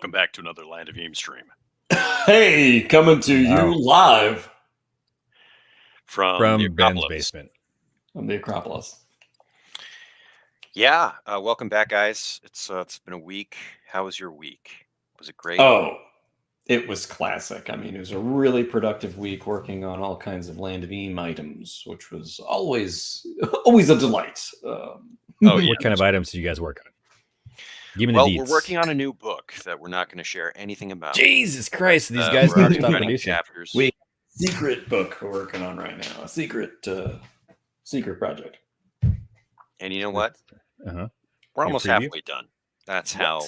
Welcome back to another Land of Eem stream. Hey, coming to you live from the Ben's basement. from the Acropolis. Yeah, welcome back, guys. It's been a week. How was your week? Was it great? Oh, it was classic. I mean, it was a really productive week working on all kinds of Land of Eem items, which was always a delight. What kind of items did you guys work on? Give me the deets. We're working on a new book that we're not going to share anything about. Jesus Christ, these guys never stop producing chapters. Secret book we're working on right now. A secret project. And you know what? Uh-huh. We're almost halfway done. That's how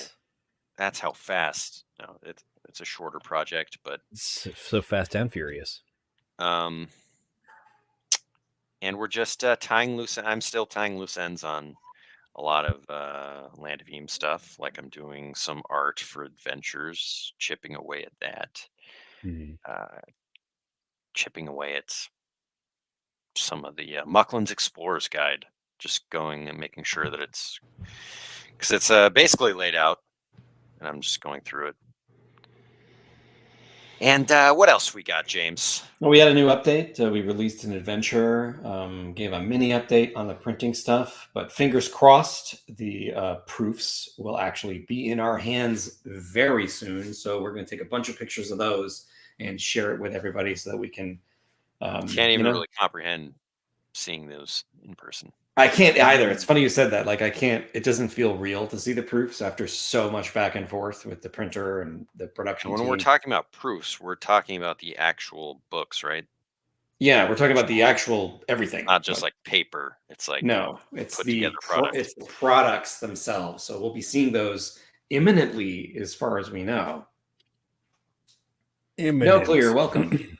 fast. No, it's a shorter project, but so fast and furious. And we're just tying loose. I'm still tying loose ends on a lot of Land of Eem stuff. Like I'm doing some art for adventures, chipping away at that. Chipping away at some of the Mucklin's Explorer's Guide. Just going and making sure that it's basically laid out, and I'm just going through it. And what else we got, James? Well, we had a new update. We released an adventure, gave a mini update on the printing stuff, but fingers crossed, the proofs will actually be in our hands very soon. So we're going to take a bunch of pictures of those and share it with everybody so that we can. Can't even really comprehend seeing those in person. I can't either. It's funny you said that. Like, I can't. It doesn't feel real to see the proofs after so much back and forth with the printer and the production. And when we're talking about proofs, we're talking about the actual books, right? Yeah, we're talking about the actual everything, not just like paper. It's like it's the products themselves. So we'll be seeing those imminently, as far as we know. No, clear. Welcome.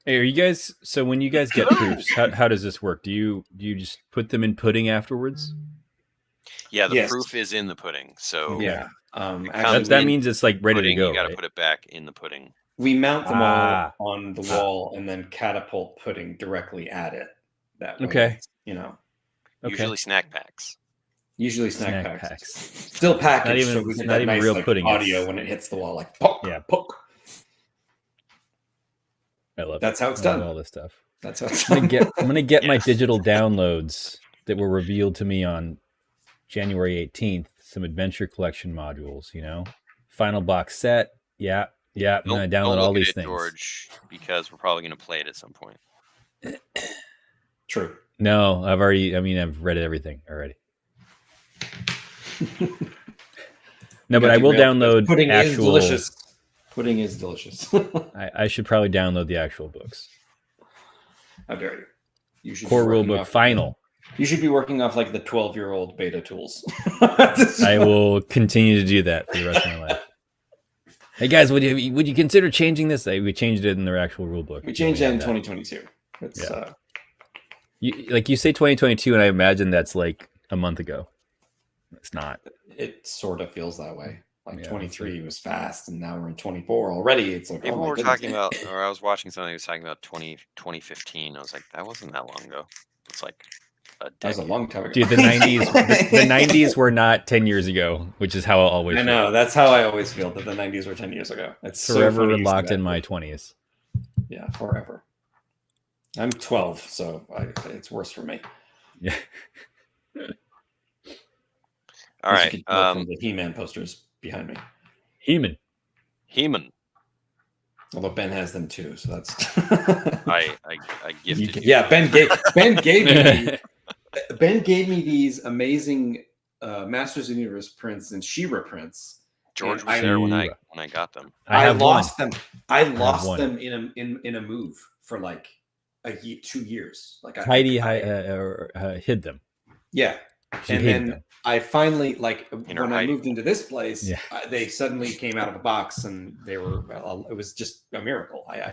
Hey, are you guys? So when you guys get proofs, how does this work? Do you just put them in pudding afterwards? Yeah, the proof is in the pudding. So yeah, that means it's like ready to go. You got to put it back in the pudding. We mount them all on the wall and then catapult pudding directly at it. That way, okay, usually snack packs. Usually snack packs. Still packaged, so we get that nice real pudding audio when it hits the wall, like poke, poke. I love that's how it's done. All this stuff. That's how it's done. I'm gonna get my digital downloads that were revealed to me on January 18th. Some adventure collection modules, final box set. Yeah. I'm gonna download all these things, George, because we're probably gonna play it at some point. True. No, I've read everything already. No, but I will download pudding actual. Is delicious. Pudding is delicious. I should probably download the actual books. How dare you? You should core rulebook final. You should be working off like the 12-year-old beta tools. I will continue to do that for the rest of my life. Hey guys, would you consider changing this? We changed it in their actual rulebook. We changed that in 2022. It's you say 2022, and I imagine that's like a month ago. It's not. It sort of feels that way. Like 23 was fast, and now we're in 24 already. It's like people were talking about, or I was watching something that was talking about 2015. I was like, that wasn't that long ago. It's like that was a long time ago. Dude, the 90s, the 90s were not 10 years ago, which is how I always. I know that's how I always feel that the 90s were 10 years ago. It's forever locked in my 20s. Yeah, forever. I'm 12, so it's worse for me. Yeah. All right. From the He-Man posters behind me. He-Man. Although Ben has them too, so that's. I gifted you. Yeah, Ben gave me these amazing Masters of the Universe prints and She-Ra prints. George was there when I got them. I lost them. I lost them in a move for like 2 years. Like Heidi hid them. Yeah. And then I finally, when I moved into this place, they suddenly came out of a box, and they were. It was just a miracle. I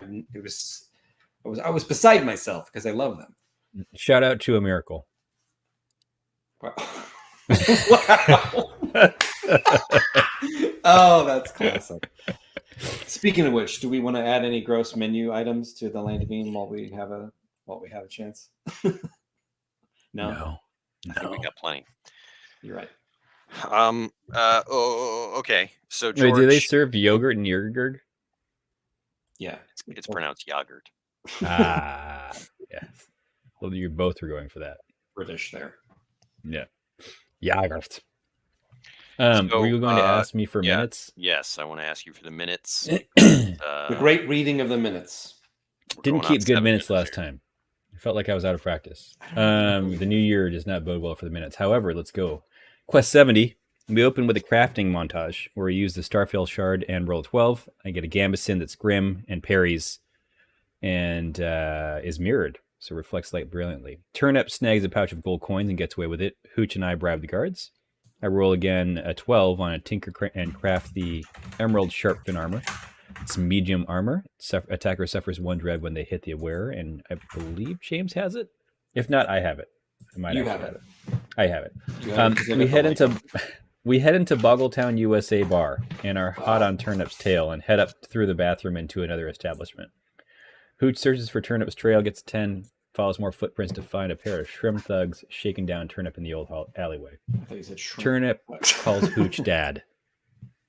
was beside myself because I love them. Shout out to a miracle. Wow. Oh, that's classic. Speaking of which, do we want to add any gross menu items to the Land of Eem while we have a chance? No. I think we got plenty. You're right. Okay. So Wait, do they George, serve yogurt and yogurt? Yeah. it's pronounced yogurt. Ah, yes. Well, you both were going for that. British there. Yeah. Yogurt. Were So, you going to ask me for yeah. minutes? Yes, I want to ask you for the minutes. The great reading of the minutes. Didn't going on keep good 7 minutes last here. time. I felt like I was out of practice. I don't remember. The new year does not bode well for the minutes. However, let's go. Quest 70. We open with a crafting montage where we use the Starfield Shard and roll 12. I get a Gambeson that's grim and parries and is mirrored, so reflects light brilliantly. Turnip snags a pouch of gold coins and gets away with it. Hooch and I bribe the guards. I roll again a 12 on a tinker and craft the emerald sharp fin armor. It's medium armor. Attacker suffers 1 dread when they hit the wearer, and I believe James has it. If not, I have it. I might You actually have it. I have it. You have it 'cause I got the light. We head into Bogtown, USA bar and are hot on Turnip's tail and head up through the bathroom into another establishment. Hooch searches for Turnip's trail, gets 10, follows more footprints to find a pair of shrimp thugs shaking down Turnip in the old alleyway. I thought you said shrimp. Turnip calls Hooch dad,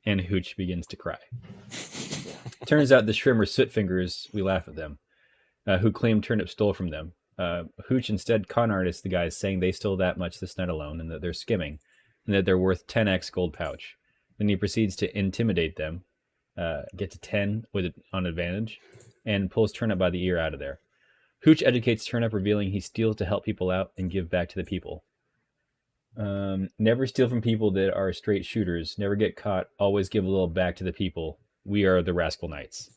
and Hooch begins to cry. Turns out the shrimp are soot fingers. We laugh at them, who claim Turnip stole from them. Hooch instead con artists the guys, saying they stole that much this night alone and that they're skimming, and that they're worth 10x gold pouch. Then he proceeds to intimidate them, get to 10 on advantage, and pulls Turnip by the ear out of there. Hooch educates Turnip, revealing he steals to help people out and give back to the people. Never steal from people that are straight shooters. Never get caught. Always give a little back to the people. We are the Rascal Knights.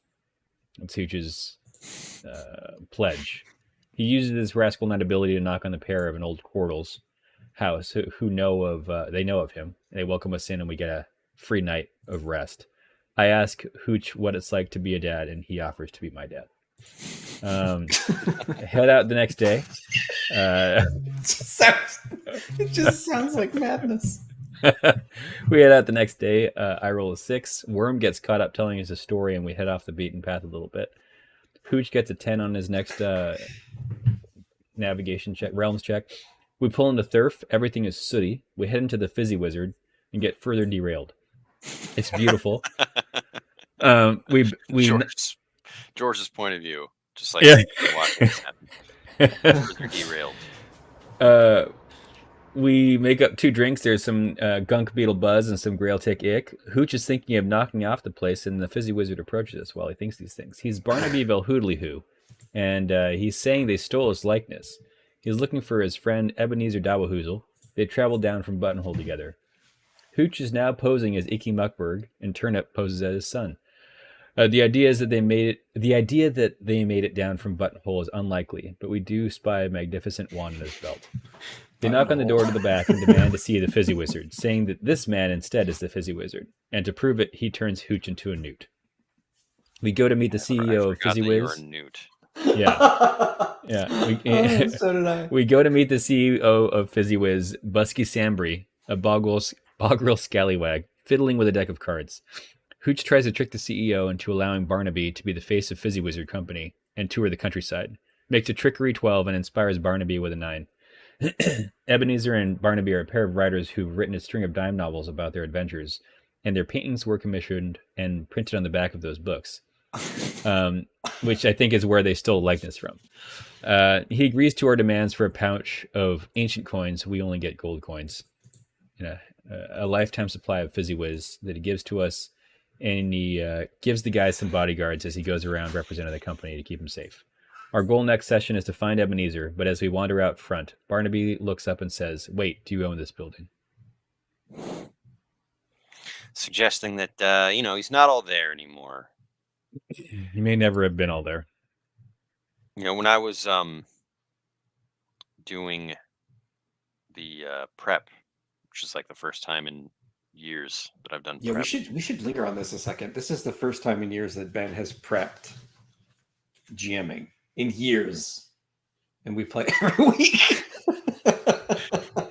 That's Hooch's pledge. He uses his Rascal Knight ability to knock on the pair of an old Quardle's house who know of they know of him. They welcome us in and we get a free night of rest. I ask Hooch what it's like to be a dad, and he offers to be my dad. Head out the next day. It just sounds like madness. We head out the next day. I roll a 6. Worm gets caught up telling us a story, and we head off the beaten path a little bit. Hooch gets a 10 on his next navigation check, realms check. We pull into Thurf. Everything is sooty. We head into the Fizzy Wizard and get further derailed. It's beautiful. George's point of view, just like watching this happen. Further derailed. We make up 2 drinks. There's some gunk beetle buzz and some grail tick ick. Hooch is thinking of knocking off the place, and the Fizzy Wizard approaches us while he thinks these things. He's Barnaby Belhoodly-hoo, and he's saying they stole his likeness. He's looking for his friend Ebenezer Dawahoozle. They traveled down from Buttonhole together. Hooch is now posing as Icky Muckberg, and Turnip poses as his son. The idea that they made it down from Buttonhole is unlikely, but we do spy a magnificent wand in his belt. They knock on the door to the back and demand to see the Fizzy Wizard, saying that this man instead is the Fizzy Wizard, and to prove it, he turns Hooch into a newt. We go to meet the CEO of Fizzy Wiz. You're a newt. Yeah, yeah. So did I. We go to meet the CEO of Fizzy Wiz, Busky Sambry, a boggle scallywag, fiddling with a deck of cards. Hooch tries to trick the CEO into allowing Barnaby to be the face of Fizzy Wizard Company and tour the countryside. Makes a trickery 12 and inspires Barnaby with a 9. Ebenezer and Barnaby are a pair of writers who've written a string of dime novels about their adventures, and their paintings were commissioned and printed on the back of those books, which I think is where they stole likeness from. He agrees to our demands for a pouch of ancient coins. We only get gold coins. A lifetime supply of Fizzy Wiz that he gives to us, and he gives the guys some bodyguards as he goes around representing the company to keep him safe. Our goal next session is to find Ebenezer, but as we wander out front, Barnaby looks up and says, "Wait, do you own this building?" Suggesting that, he's not all there anymore. He may never have been all there. When I was doing the prep, which is like the first time in years that I've done Yeah, prep. we should linger on this a second. This is the first time in years that Ben has prepped GMing in years, and we play every week.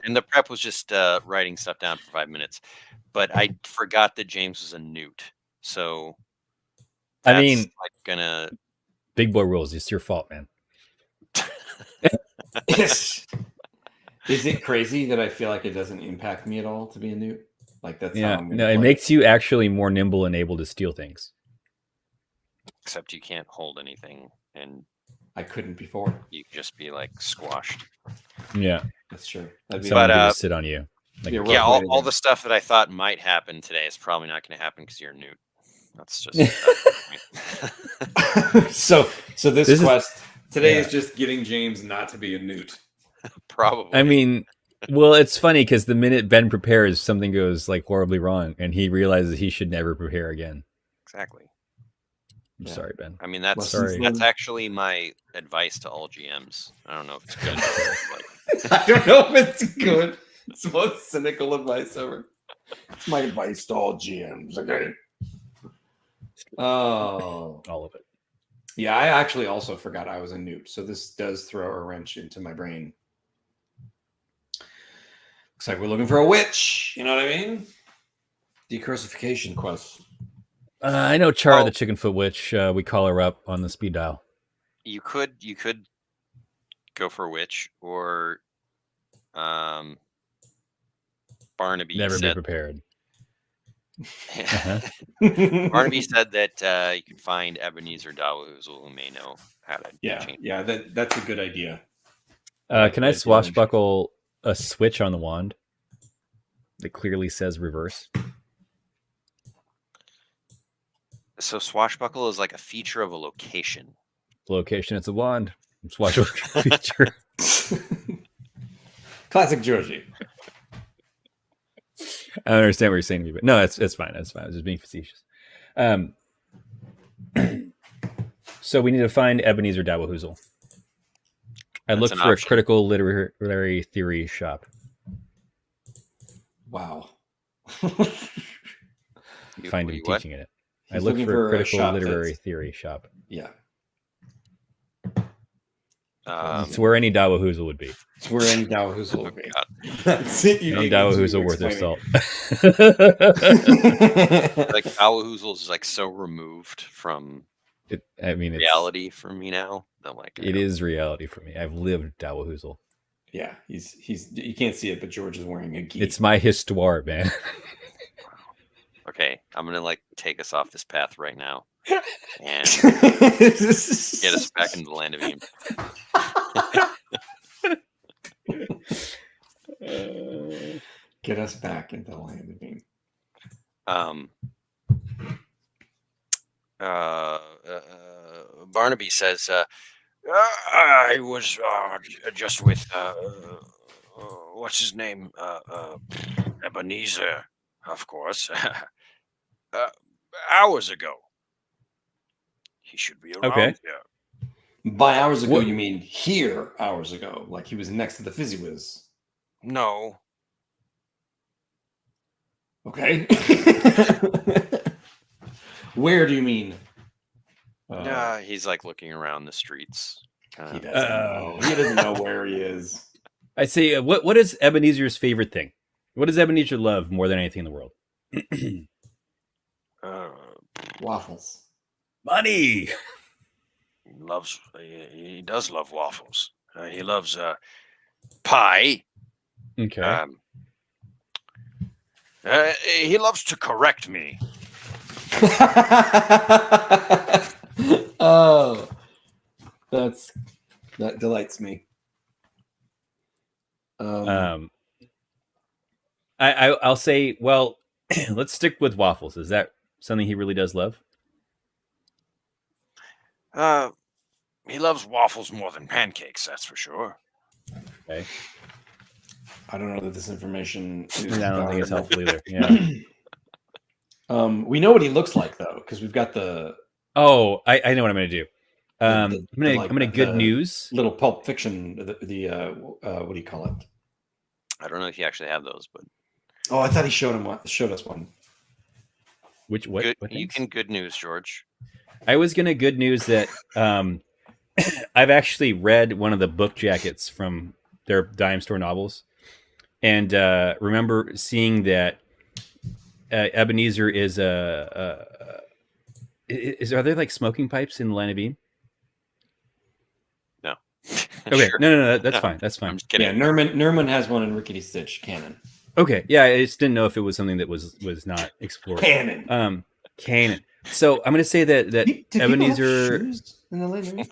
And the prep was just writing stuff down for 5 minutes, but I forgot that James was a newt. So I mean, like gonna big boy rules. It's your fault, man. Yes. Is it crazy that I feel like it doesn't impact me at all to be a newt? Like that's how Yeah, I'm gonna no, it play makes you actually more nimble and able to steal things. Except you can't hold anything, and I couldn't before. you can just be like squashed. Yeah, That's true. That'd be someone But, could just sit on you. Like, be a rough Yeah, way to all go. the stuff that I thought might happen today is probably not going to happen because you're a newt. That's just so this This is- quest today yeah. is just getting James not to be a newt. probably. I mean, well, it's funny because the minute Ben prepares, something goes like horribly wrong, and he realizes he should never prepare again. Exactly. I'm Yeah. sorry, Ben. I mean, that's Sorry. that's actually my advice to all GMs. I don't know if it's good. Like, I don't know if it's good. It's the most cynical advice ever. It's my advice to all GMs. Okay. Oh, All of it. yeah. I actually also forgot I was a newt, so this does throw a wrench into my brain. Looks like we're looking for a witch. You know what I mean? Decursification quest. I know Chara, Oh. the Chickenfoot Witch. We call her up on the speed dial. you could go for witch or Barnaby Never be said prepared. Barnaby said that you can find Ebenezer Dawahoozle who may know how to change. Yeah. That's a good idea. Can I swashbuckle a switch on the wand that clearly says reverse? So swashbuckle is like a feature of a location. Location, it's a wand. Swashbuckle feature. Classic Georgie. I don't understand what you're saying to me, but no, it's fine. It's fine. I was just being facetious. So we need to find Ebenezer Dawahoozle. I That's looked an for option. a critical literary theory shop. Wow. Find him You what? teaching in it. I He's looked looking for a a critical shop literary that's- theory shop. Yeah. It's where any Dawahoozle would be. It's where any Dawahoozle Oh, will be. God. That's it. Any Dawahoozle worth their salt. Like Dawahoozle is like so removed from It's reality for me now. That like It is reality for me. I've lived Dawahoozle. Yeah, he's you can't see it, but George is wearing a gi. It's my histoire, man. Okay, I'm gonna like take us off this path right now and get us back into the land of Eem. Get us back into the land of Eem. Barnaby says, I was just with what's his name, Ebenezer, of course, hours ago. He should be around Okay. here. By hours ago, What- you mean here hours ago, like he was next to the Fizzy Whiz. No, Okay. Where do you mean? he's like looking around the streets. He doesn't know. He doesn't know where he is. I say, what is Ebenezer's favorite thing? What does Ebenezer love more than anything in the world? Waffles. Money. He does love waffles. He loves pie. Okay. He loves to correct me. Oh, that delights me. I'll say, well, let's stick with waffles. Is that something he really does love? He loves waffles more than pancakes, that's for sure. Okay. I don't know that this information is. I don't think it's helpful either. Yeah. We know what he looks like though, because we've got the Oh, I know what I'm going to do. I'm like gonna good the news. little Pulp Fiction. The what do you call it? I don't know if you actually have those, but Oh, I thought he showed us one. What? good, What you things? can good news, George. I was gonna good news that I've actually read one of the book jackets from their dime store novels, and remember seeing that Ebenezer is are there like smoking pipes in the Land of Eem? No. Okay, Sure. no, that's fine. That's fine. I'm just kidding. Yeah, Nerman has one in Rickety Stitch canon. Okay, yeah, I just didn't know if it was something that was not explored. Canon. Canon. So I'm going to say that Do people have Ebenezer. shoes in the land?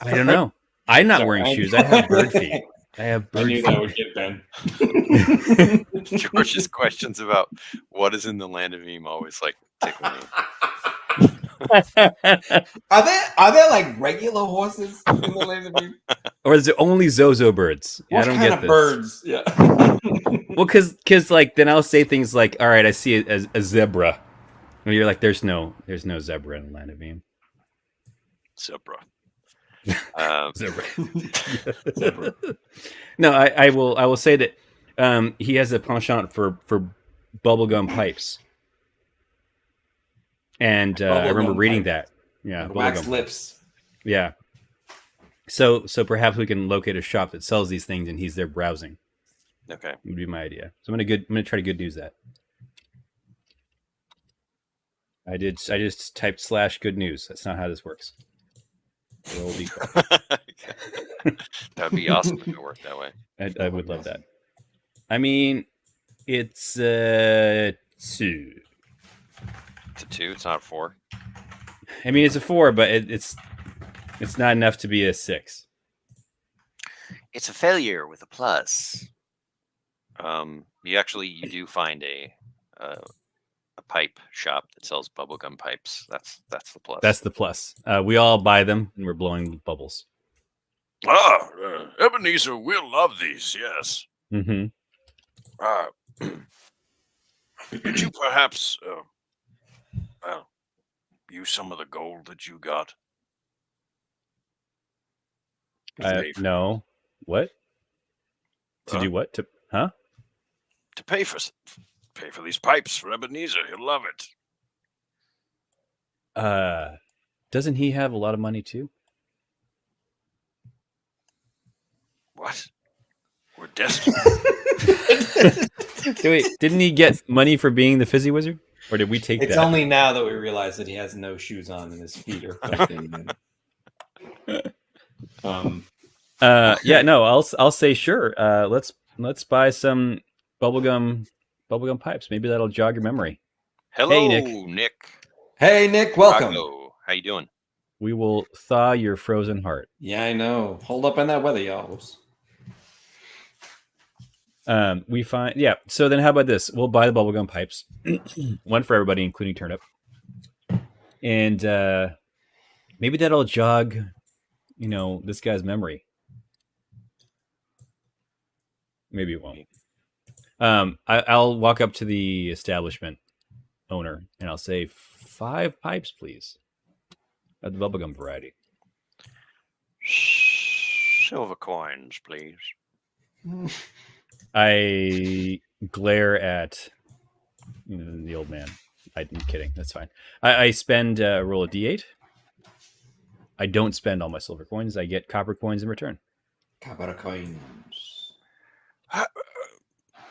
I don't know. I'm not Sorry, wearing I- shoes. I have bird feet. I have I bird knew feet. that would get Ben. George's questions about what is in the land of Eem always like tickle me. Are there like regular horses in the land of Eem? Or is it only Zozo birds? What I don't kind get of this. birds? Yeah. Well, because like then I'll say things like, "All right, I see it as a zebra," and you're like, "There's no zebra in the land of Eem." Zebra. Zebra. No, I will say that he has a penchant for bubblegum pipes, and I remember reading that. Yeah, Wax bubblegum. lips. Yeah. So perhaps we can locate a shop that sells these things, and he's there browsing. Okay. Would be my idea. So I'm gonna try to good news that. I just typed /good news. That's not how this works. Roll D. That would be awesome if it worked that way. I would love that. I mean, it's 2. It's a 2. It's not a 4. I mean, it's a 4, but it's not enough to be a 6. It's a failure with a plus. You do find a pipe shop that sells bubblegum pipes. That's the plus. That's the plus. We all buy them, and we're blowing bubbles. Ebenezer will love these. Yes. Mm-hmm. Could you perhaps use some of the gold that you got? No. What? To do what? To pay for these pipes for Ebenezer. He'll love it. Doesn't he have a lot of money too? What? We're destined. Wait, didn't he get money for being the fizzy wizard? Or did we take It's that? only now that we realize that he has no shoes on and his feet are fucking. Yeah, no, I'll say sure. Let's buy some bubblegum pipes. Maybe that'll jog your memory. Hello, Hey, Nick. Hey, Nick, welcome. Drago. How you doing? We will thaw your frozen heart. Yeah, I know. Hold up on that weather, y'all. We find so then how about this? We'll buy the bubblegum pipes. One for everybody, including Turnip. And maybe that'll jog, this guy's memory. Maybe it won't. I'll walk up to the establishment owner and I'll say 5 pipes, please. Of the bubblegum variety. Silver coins, please. I glare at the old man. I'm kidding. That's fine. I spend roll a d8. I don't spend all my silver coins. I get copper coins in return. Copper coins.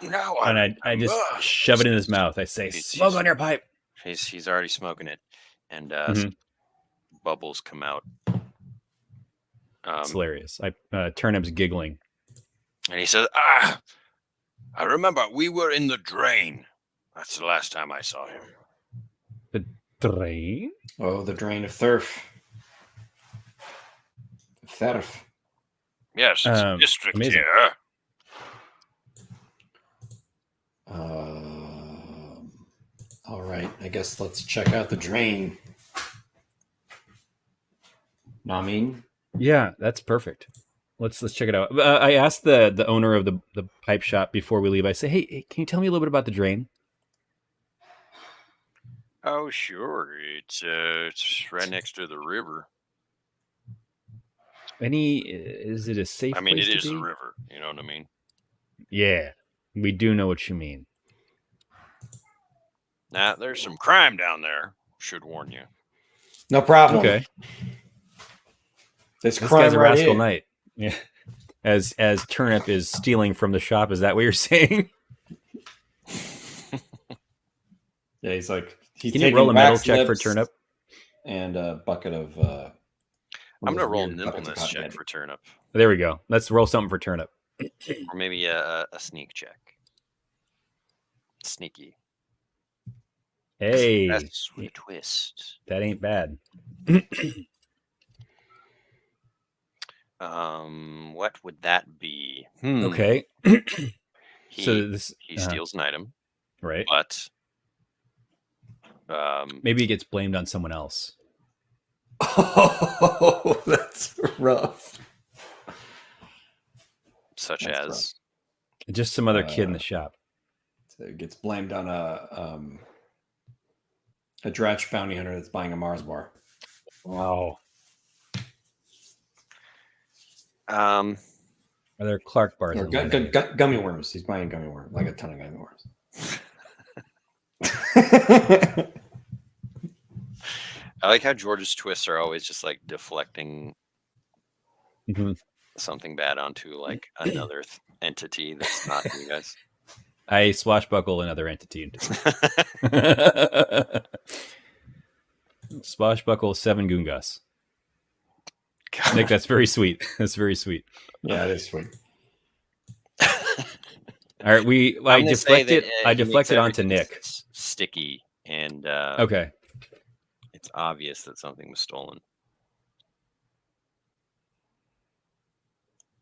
No, And I just shove it in his mouth. I say, smoke on your pipe. He's already smoking it, and some bubbles come out. It's hilarious. Turnip's giggling. And he says, I remember we were in the drain. That's the last time I saw him. The drain? Oh, the drain of Thurf. Thurf. Yes, it's a district amazing. here. All right, I guess let's check out the drain. Namin? Yeah, that's perfect. Let's check it out. I asked the owner of the pipe shop before we leave. I say, hey, can you tell me a little bit about the drain? Oh, sure. It's right next to the river. Is it a safe I mean, place it to is be? the river. You know what I mean? Yeah, we do know what you mean. Now, there's some crime down there. Should warn you. No problem. Okay. This This crime guy's a right rascal here. knight. Yeah. As Turnip is stealing from the shop, is that what you're saying? Yeah, he's Can you taking roll a metal wax check for lips Turnip? and a bucket of I'm Those gonna roll weird buckets of nimbleness cotton check candy. for turnip, There we go. Let's roll something for turnip. or maybe a sneak check. Sneaky. Hey, That's with a twist. that ain't bad. What would that be? Okay. He So this steals an item, right. but Maybe it gets blamed on someone else. Oh, that's rough. such That's as Just some other kid in the shop. So it gets blamed on a Dratch bounty hunter that's buying a Mars bar. Wow. um Are there Clark bars? Or in there? gummy worms. He's buying gummy worms, like a ton of gummy worms. I like how George's twists are always just like deflecting something bad onto like another entity that's not you guys. I swashbuckle another entity. Swashbuckle 7 Goongas. Nick, that's very sweet. That's very sweet. Yeah, it is sweet. All right, I deflected. I deflected onto Nick. Sticky and Okay. it's obvious that something was stolen.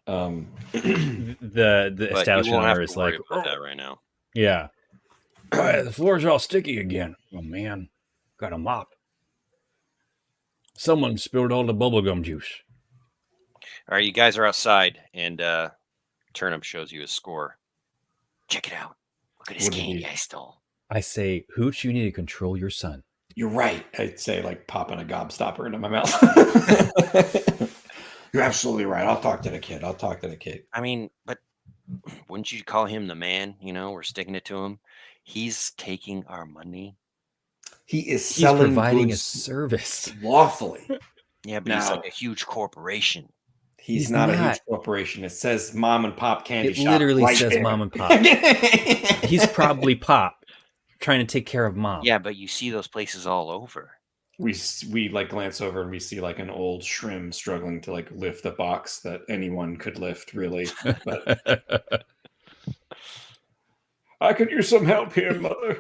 The But establishment you won't have owner to is worry like, about that right now. yeah. All right, the floors are all sticky again. Oh man, got a mop. Someone spilled all the bubblegum juice. All right, you guys are outside, and Turnip shows you his score. Check it out. Look at his candy I stole. I say, Hooch, you need to control your son. You're right. I'd say like popping a gobstopper into my mouth. You're absolutely right. I'll talk to the kid. I mean, but wouldn't you call him the man? You know, we're sticking it to him. He's taking our money. He's selling providing goods a service lawfully. Yeah, but he's like a huge corporation. He's not a huge corporation. It says mom and pop candy shop. It literally right says there. mom and pop. He's probably pop trying to take care of mom. Yeah, but you see those places all over. We like glance over and we see like an old shrimp struggling to like lift a box that anyone could lift, really. But I could use some help here, mother.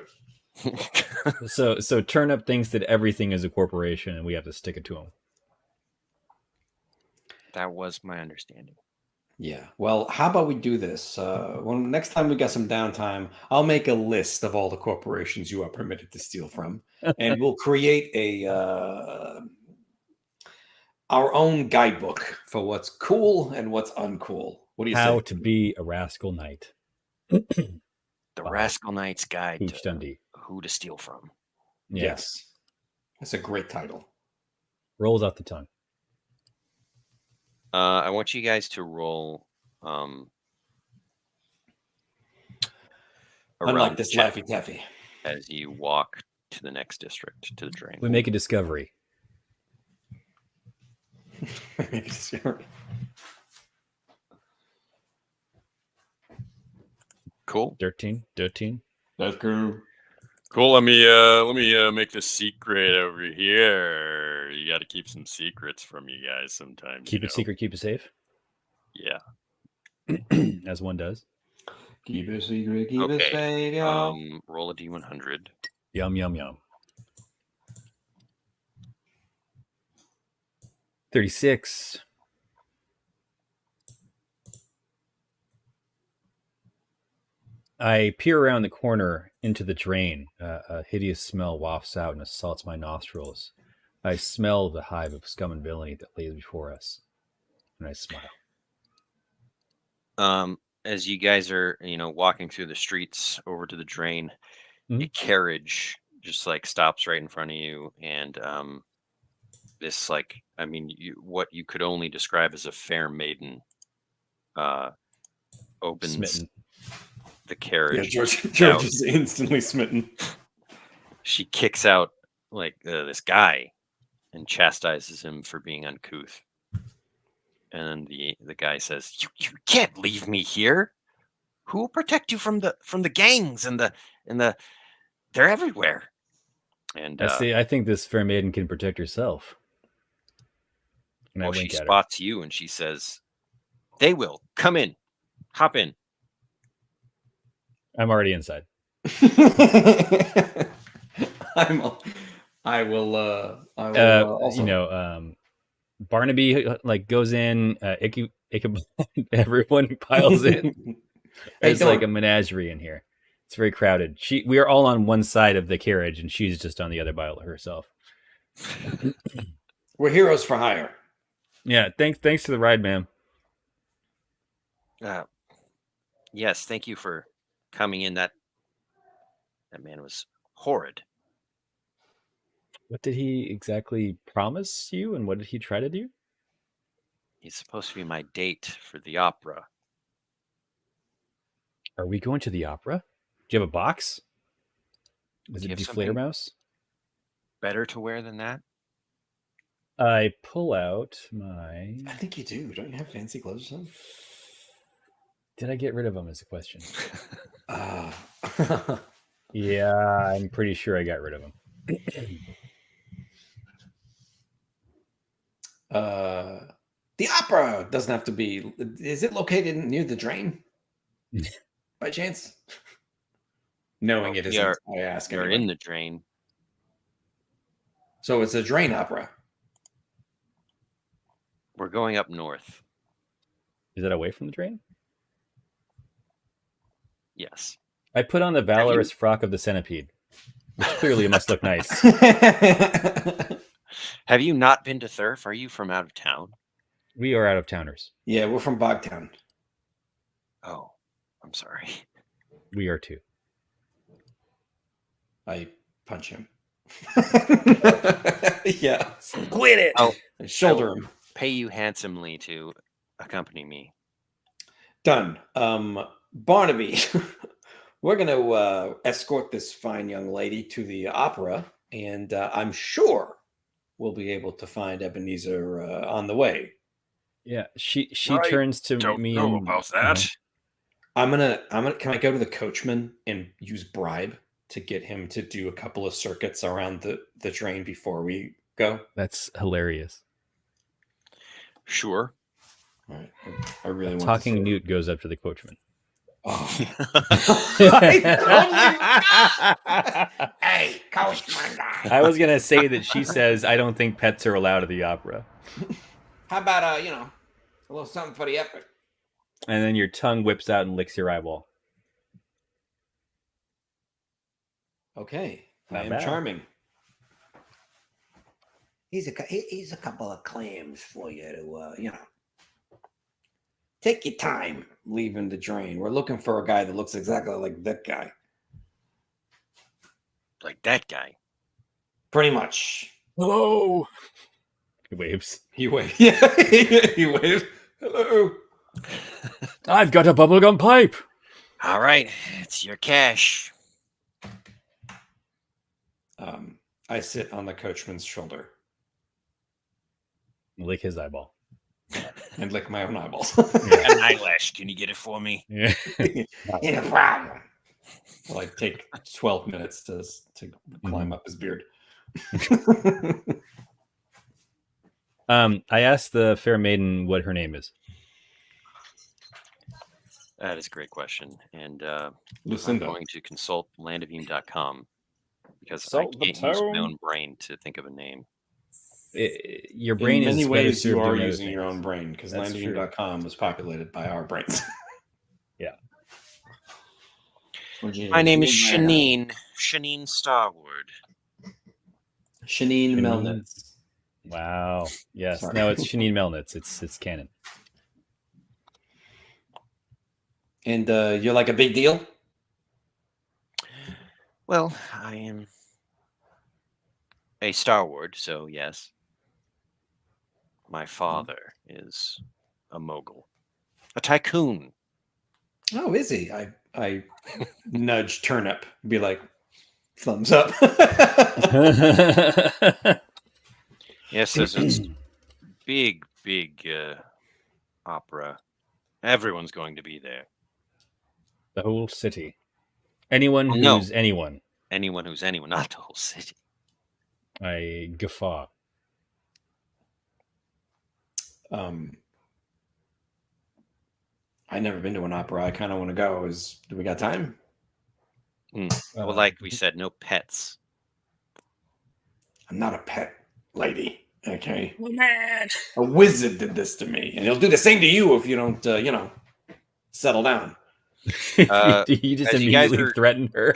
So Turnip thinks that everything is a corporation and we have to stick it to him. That was my understanding. Yeah. Well, how about we do this? When next time we got some downtime, I'll make a list of all the corporations you are permitted to steal from, and we'll create our own guidebook for what's cool and what's uncool. What do you say? How to be a rascal knight. The Rascal Knight's Guide Hooch to Dundee. Who to Steal From. Yeah. Yes. That's a great title. Rolls off the tongue. I want you guys to roll Unlike this Laffy Taffy. as you walk to the next district, to the drain. We make a discovery. Cool. 13. That's cool. Cool. Let me make this secret over here. You got to keep some secrets from you guys sometimes. Keep it secret, keep it safe. Yeah. As one does. Keep it secret, keep it safe, y'all. Roll a D100. Yum, yum, yum. 36. I peer around the corner into the drain. A hideous smell wafts out and assaults my nostrils. I smell the hive of scum and villainy that lays before us, and I smile. As you guys are, walking through the streets over to the drain, a carriage just like stops right in front of you, and this what you could only describe as a fair maiden opens Smitten. the carriage. Yeah, George is instantly smitten. She kicks out like this guy and chastises him for being uncouth. And the guy says, "You can't leave me here. Who will protect you from the gangs and the they're everywhere." And I think this fair maiden can protect herself. And I Well, she wink at her. spots you and she says, "They will come in, hop in." I'm already inside. I will also. Barnaby like goes in. Ichabod, everyone piles in. Hey, It's like a menagerie in here. It's very crowded. We are all on one side of the carriage, and she's just on the other by herself. We're heroes for hire. Yeah, thanks to the ride, ma'am. Yes, thank you for coming in. That man was horrid. What did he exactly promise you, and what did he try to do? He's supposed to be my date for the opera. Are we going to the opera? Do you have a box? Is it Deflator Mouse? Better to wear than that? I pull out my... I think you do. Don't you have fancy clothes or something? Did I get rid of them is the question. Uh, Yeah, I'm pretty sure I got rid of them. The opera doesn't have to be... Is it located near the drain? By chance? Knowing Well, it isn't, I ask You're anyway. in the drain. So it's a drain opera. We're going up north. Is that away from the drain? Yes. I put on the valorous frock of the centipede, which clearly must look nice. Have you not been to Thurf? Are you from out of town? We are out of towners. Yeah, we're from Bogtown. Oh, I'm sorry. We are too. I punch him. Yeah. Quit it! Oh, I shoulder him. Pay you handsomely to accompany me. Done. Barnaby, we're going to escort this fine young lady to the opera, and I'm sure we'll be able to find Ebenezer on the way. Yeah, she turns to me. Don't know about that. I'm gonna. Can I go to the coachman and use bribe to get him to do a couple of circuits around the train before we go? That's hilarious. Sure. All right. I really want Talking Newt goes up to the coachman. Oh. Hey, coachman guy. I was gonna say that she says, "I don't think pets are allowed at the opera." How about a little something for the effort? And then your tongue whips out and licks your eyeball. Okay, Not I am bad. charming. Here's a couple of clams for you to, take your time. Leaving the drain. We're looking for a guy that looks exactly like that guy. Like that guy. Pretty much. Hello. He waves. He waves. Yeah, he waves. Hello. I've got a bubblegum pipe. All right, it's your cash. I sit on the coachman's shoulder Lick his eyeball. and lick my own eyeballs. An eyelash. Can you get it for me? Yeah. No problem. I'll like take 12 minutes to climb up his beard. I asked the fair maiden what her name is. That is a great question. And I'm Lucinda. going to consult landoveem.com because Consult I the can't use my tome. own brain to think of a name. Your brain In is many better ways, served you are doing other using your things. own brain because That's true. landoview.com was populated by our brains. Yeah. My name is Shanine Starward. Shanine Melnitz. Wow. Yes. Sorry. No, it's Shanine Melnitz. It's canon. And you're like a big deal? Well, I am a Starward, so yes. My father is a mogul, a tycoon. Oh, is he? I nudge Turnip, be like, thumbs up. Yes, there's this big opera. Everyone's going to be there. The whole city. Anyone who's No. anyone. Anyone who's anyone, not the whole city. I guffaw. I've never been to an opera. I kind of want to go. Do we got time? Well, like we said, no pets. I'm not a pet lady. Okay. Oh, man. A wizard did this to me, and he'll do the same to you if you don't, settle down. You just as you guys immediately are threatened her.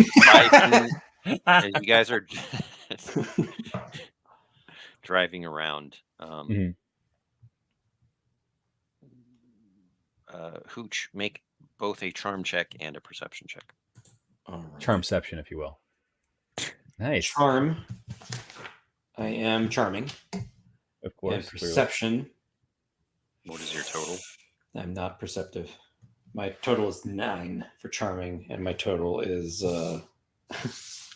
As you guys are driving around, Mhm. Hooch, make both a charm check and a perception check. All right. Charmception, if you will. Nice. Charm. I am charming. Of course. And perception. What is your total? I'm not perceptive. My total is 9 for charming, and my total is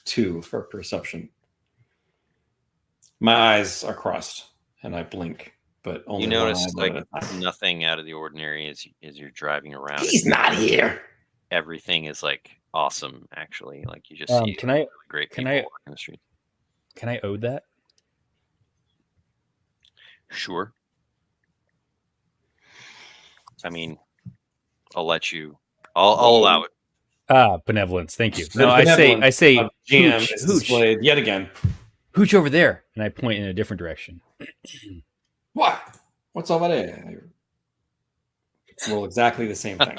2 for perception. My eyes are crossed, and I blink, but only You one notice eyeball like at a time. nothing out of the ordinary as you're driving around. He's not here. Everything is like awesome, actually. Like you just see Can I really great can people I- walking the street. can I ode that? Sure. I mean, I'll let you. I'll allow it. Benevolence. Thank you. The No, I benevolence say of GM Hooch, is Hooch, displayed yet again. Hooch over there, and I point in a different direction. What? What's over there? I roll exactly the same thing.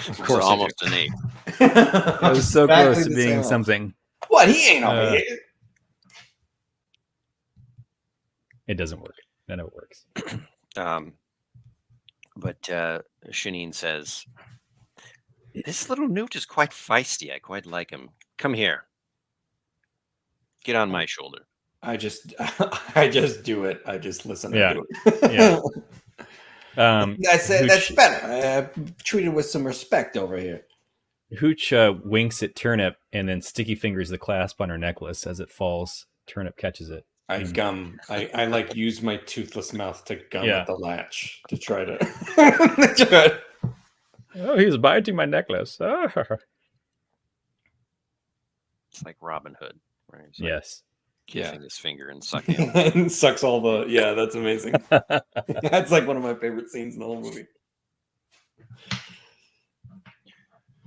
Of course I almost an 8. I was so Exactly close to the being same. something. What? He ain't over here. It doesn't work. None of it works. But Shanine says, "This little newt is quite feisty. I quite like him. Come here. Get on my shoulder." I just do it. I just listen. Yeah. And do it. Yeah. I said that's Hooch- better. Treated with some respect over here. Hooch winks at Turnip and then sticky fingers the clasp on her necklace as it falls. Turnip catches it. I gum. I like use my toothless mouth to gum Yeah. at the latch to try to. Oh, he's biting my necklace. Ah. It's like Robin Hood, right? He's like Yes. kissing his finger and sucking it. And sucks all the. Yeah, that's amazing. That's like one of my favorite scenes in the whole movie.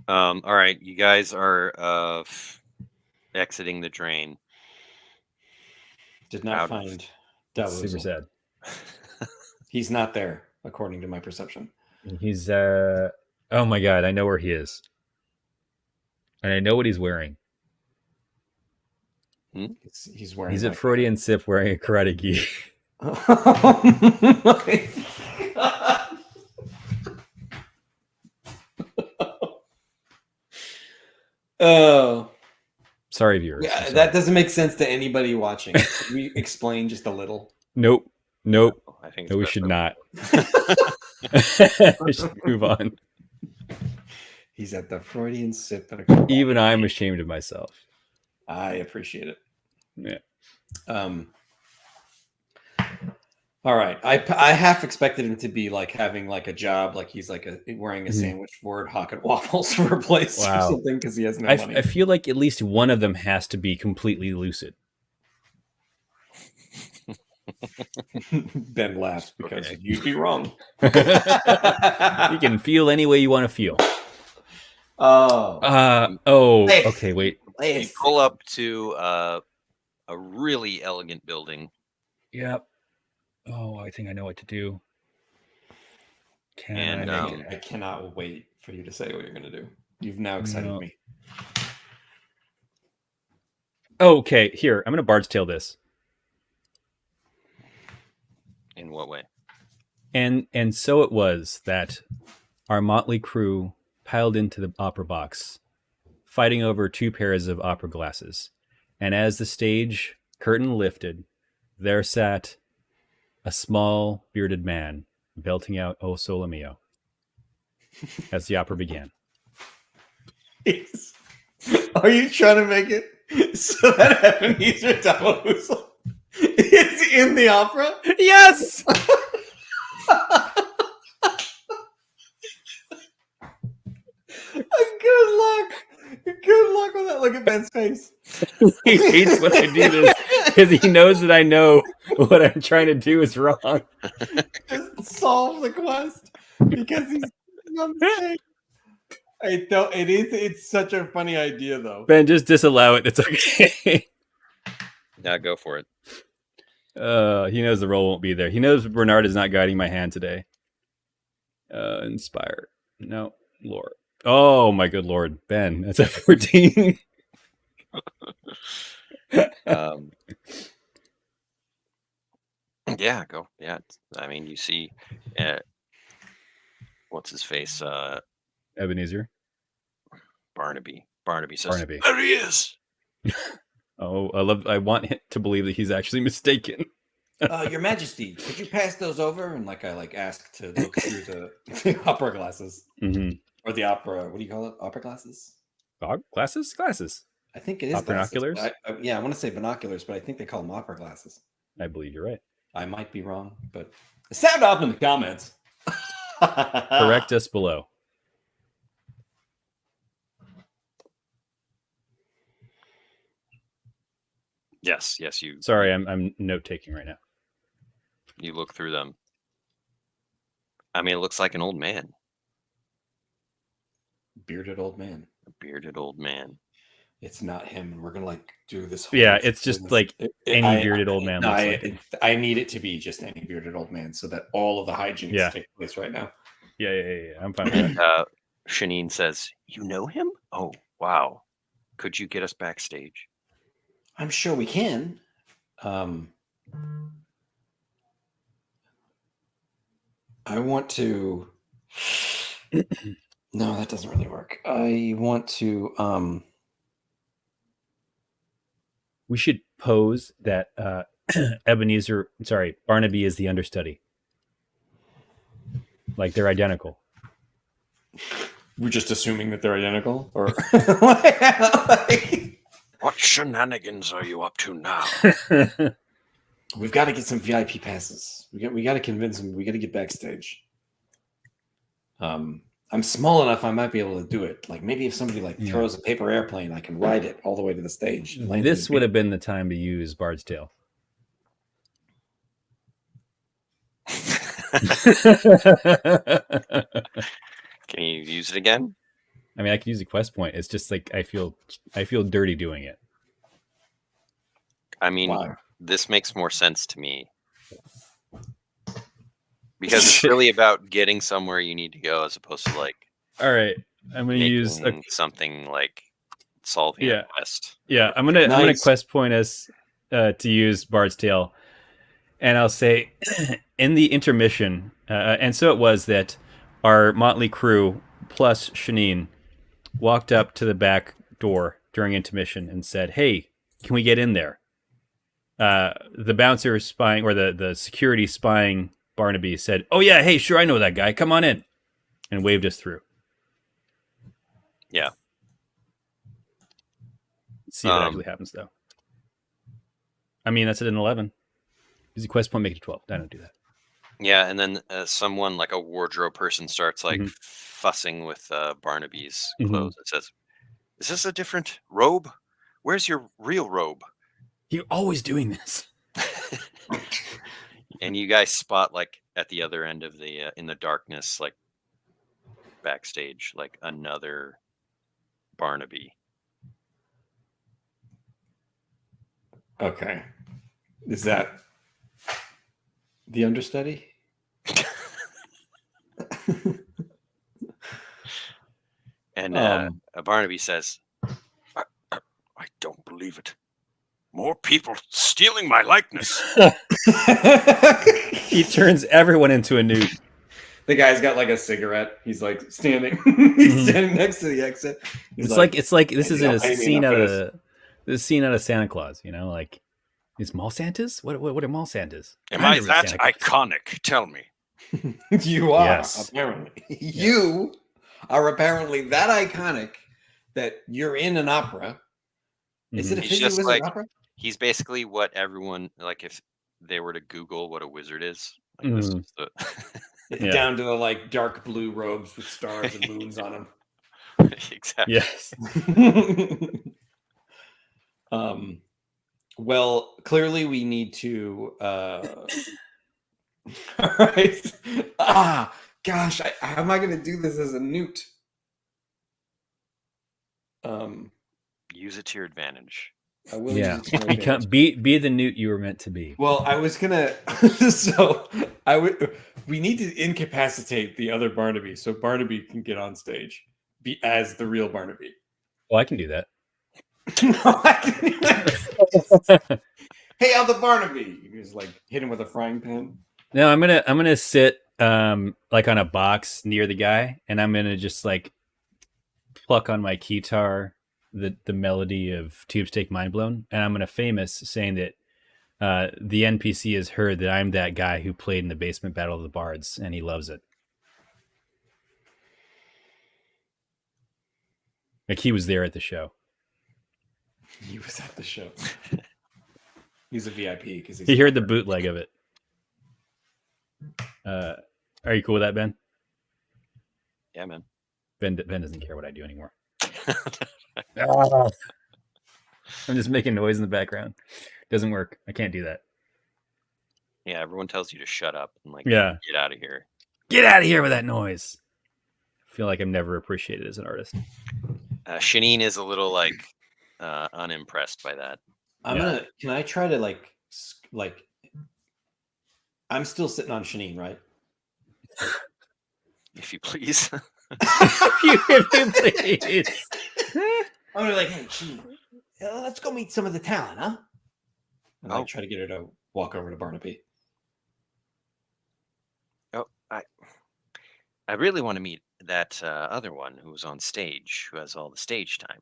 All right, you guys are exiting the drain. Did not Out of- find Super Dalrymple. sad. He's not there, according to my perception. He's oh my god, I know where he is. And I know what he's wearing. He's wearing. He's at like- Freudian Sip wearing a karate gi. Oh my God. Oh, Sorry, viewers. I'm yeah, sorry. that doesn't make sense to anybody watching. Can we explain just a little? Nope. Nope. I think it's No, we best should that not. We should move on. He's at the Freudian sip at a. Even I'm ashamed of myself. I appreciate it. Yeah. All right. I half expected him to be like having like a job, like he's like wearing a Mhm. sandwich board, hawking waffles for a place or Wow. something because he has no I money. feel like at least one of them has to be completely lucid. Ben laughs because Okay. you'd be wrong. You can feel any way you want to feel. Oh, Oh, okay, wait. You pull up to a really elegant building. Yep. Oh, I think I know what to do. Can And, I make I cannot wait for you to say what you're going to do. You've now excited No. me. Okay, here. I'm going to Bard's Tale this. In what way? And so it was that our motley crew piled into the opera box, fighting over 2 pairs of opera glasses. And as the stage curtain lifted, there sat a small bearded man belting out O Sole Mio as the opera began. Are you trying to make it so that Ebenezer Tallahassee is in the opera? Yes! Good luck. Good luck with that. Look at Ben's face. He hates when I do this because he knows that I know what I'm trying to do is wrong. Just solve the quest because he's on the stage. I don't. It is. It's such a funny idea, though. Ben, just disallow it. It's okay. Yeah, go for it. He knows the roll won't be there. He knows Bernard is not guiding my hand today. Inspire. No. Lore. Oh, my good Lord. Ben, that's a 14. Yeah, go. Yeah, I mean, you see, what's his face? Ebenezer. Barnaby. Barnaby says, Barnaby. "There he is." Oh, I want him to believe that he's actually mistaken. Your Majesty, could you pass those over? And I ask to look through the opera glasses or the opera. What do you call it? Opera glasses? Glasses? Glasses. I think it is binoculars. Yeah, I want to say binoculars, but I think they call them opera glasses. I believe you're right. I might be wrong, but sound off in the comments. Correct us below. Yes, you. Sorry, I'm note taking right now. You look through them. I mean, it looks like an old man. Bearded old man. A bearded old man. It's not him, and we're gonna do this. Yeah, it's just like any bearded old man. I need it to be just any bearded old man, so that all of the hijinks take place right now. Yeah. I'm fine with that. Shanine says, "You know him? Oh, wow. Could you get us backstage?" I'm sure we can. I want to. No, that doesn't really work. I want to. We should pose that Barnaby is the understudy. Like they're identical. We're just assuming that they're identical, or what shenanigans are you up to now? We've got to get some VIP passes. We got to convince them. We got to get backstage. I'm small enough. I might be able to do it. Like maybe if somebody throws a paper airplane, I can ride it all the way to the stage. This would have been the time to use Bard's Tale. Can you use it again? I mean, I could use a quest point. It's just like I feel dirty doing it. I mean, this makes more sense to me because it's really about getting somewhere you need to go, as opposed to All right, I'm going to use something like solving a quest. Yeah, I'm gonna quest point us to use Bard's Tale, and I'll say in the intermission, and so it was that our motley crew plus Shanine walked up to the back door during intermission and said, "Hey, can we get in there?" The bouncer spying, or the security spying Barnaby, said, "Oh yeah, hey, sure, I know that guy. Come on in," and waved us through. Yeah. Let's see what actually happens, though. I mean, that's it in 11. Use a quest point, make it 12. I don't do that. Yeah, and then someone, like a wardrobe person, starts fussing with Barnaby's clothes. It says, "Is this a different robe? Where's your real robe?" You're always doing this. And you guys spot at the other end of the in the darkness, backstage, another Barnaby. Okay. Is that the understudy? And Barnaby says, I don't believe it. More people stealing my likeness." He turns everyone into a nude. The guy's got a cigarette. He's standing. He's standing next to the exit. It's like this is a scene out of Santa Claus. You know, is mall Santas? What are mall Santas? Am I that iconic? Tell me. You are, yes. Apparently. You are apparently that iconic that you're in an opera. Is it a Fizzy Wizard opera? He's basically what everyone, if they were to Google what a wizard is. This is the... Down to the dark blue robes with stars and moons on them. Exactly. Yes. Well, clearly we need to. All right. Gosh, how am I going to do this as a newt? Use it to your advantage. I will Yeah, use it to my advantage. be the newt you were meant to be. Well, I was gonna. We need to incapacitate the other Barnaby so Barnaby can get on stage, be as the real Barnaby. Well, I can do that. Hey, other Barnaby! You just like hit him with a frying pan. No, I'm gonna sit like on a box near the guy, and I'm gonna just like pluck on my guitar the melody of Tubes Take Mind Blown, and I'm gonna famous saying that the NPC has heard that I'm that guy who played in the basement battle of the bards, and he loves it. Like he was there at the show. He was at the show. He's a VIP because He heard the bootleg of it. Are you cool with that, Ben? Yeah, man. Ben doesn't care what I do anymore. I'm just making noise in the background. Doesn't work. I can't do that. Yeah, everyone tells you to shut up and like Yeah. get out of here. Get out of here with that noise. I feel like I'm never appreciated as an artist. Shanine is a little like unimpressed by that. Can I try to like? I'm still sitting on Shanine, right? If you please. if you please. I'm gonna be like, hey, gee, let's go meet some of the talent, huh? And I try to get her to walk over to Barnaby. Oh, I really want to meet that other one who was on stage, who has all the stage time.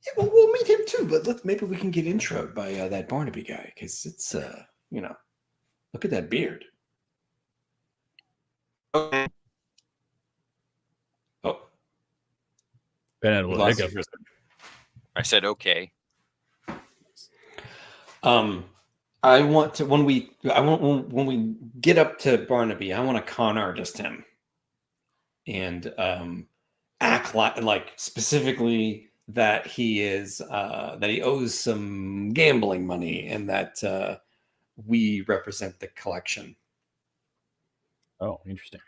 Yeah, well, we'll meet him too, but maybe we can get introed by that Barnaby guy because it's look at that beard. Okay. Oh, Ben had a little hiccup. I said okay. I want to when we get up to Barnaby, I want to con artist him and act like specifically that he is that he owes some gambling money and that we represent the collection. Oh, interesting.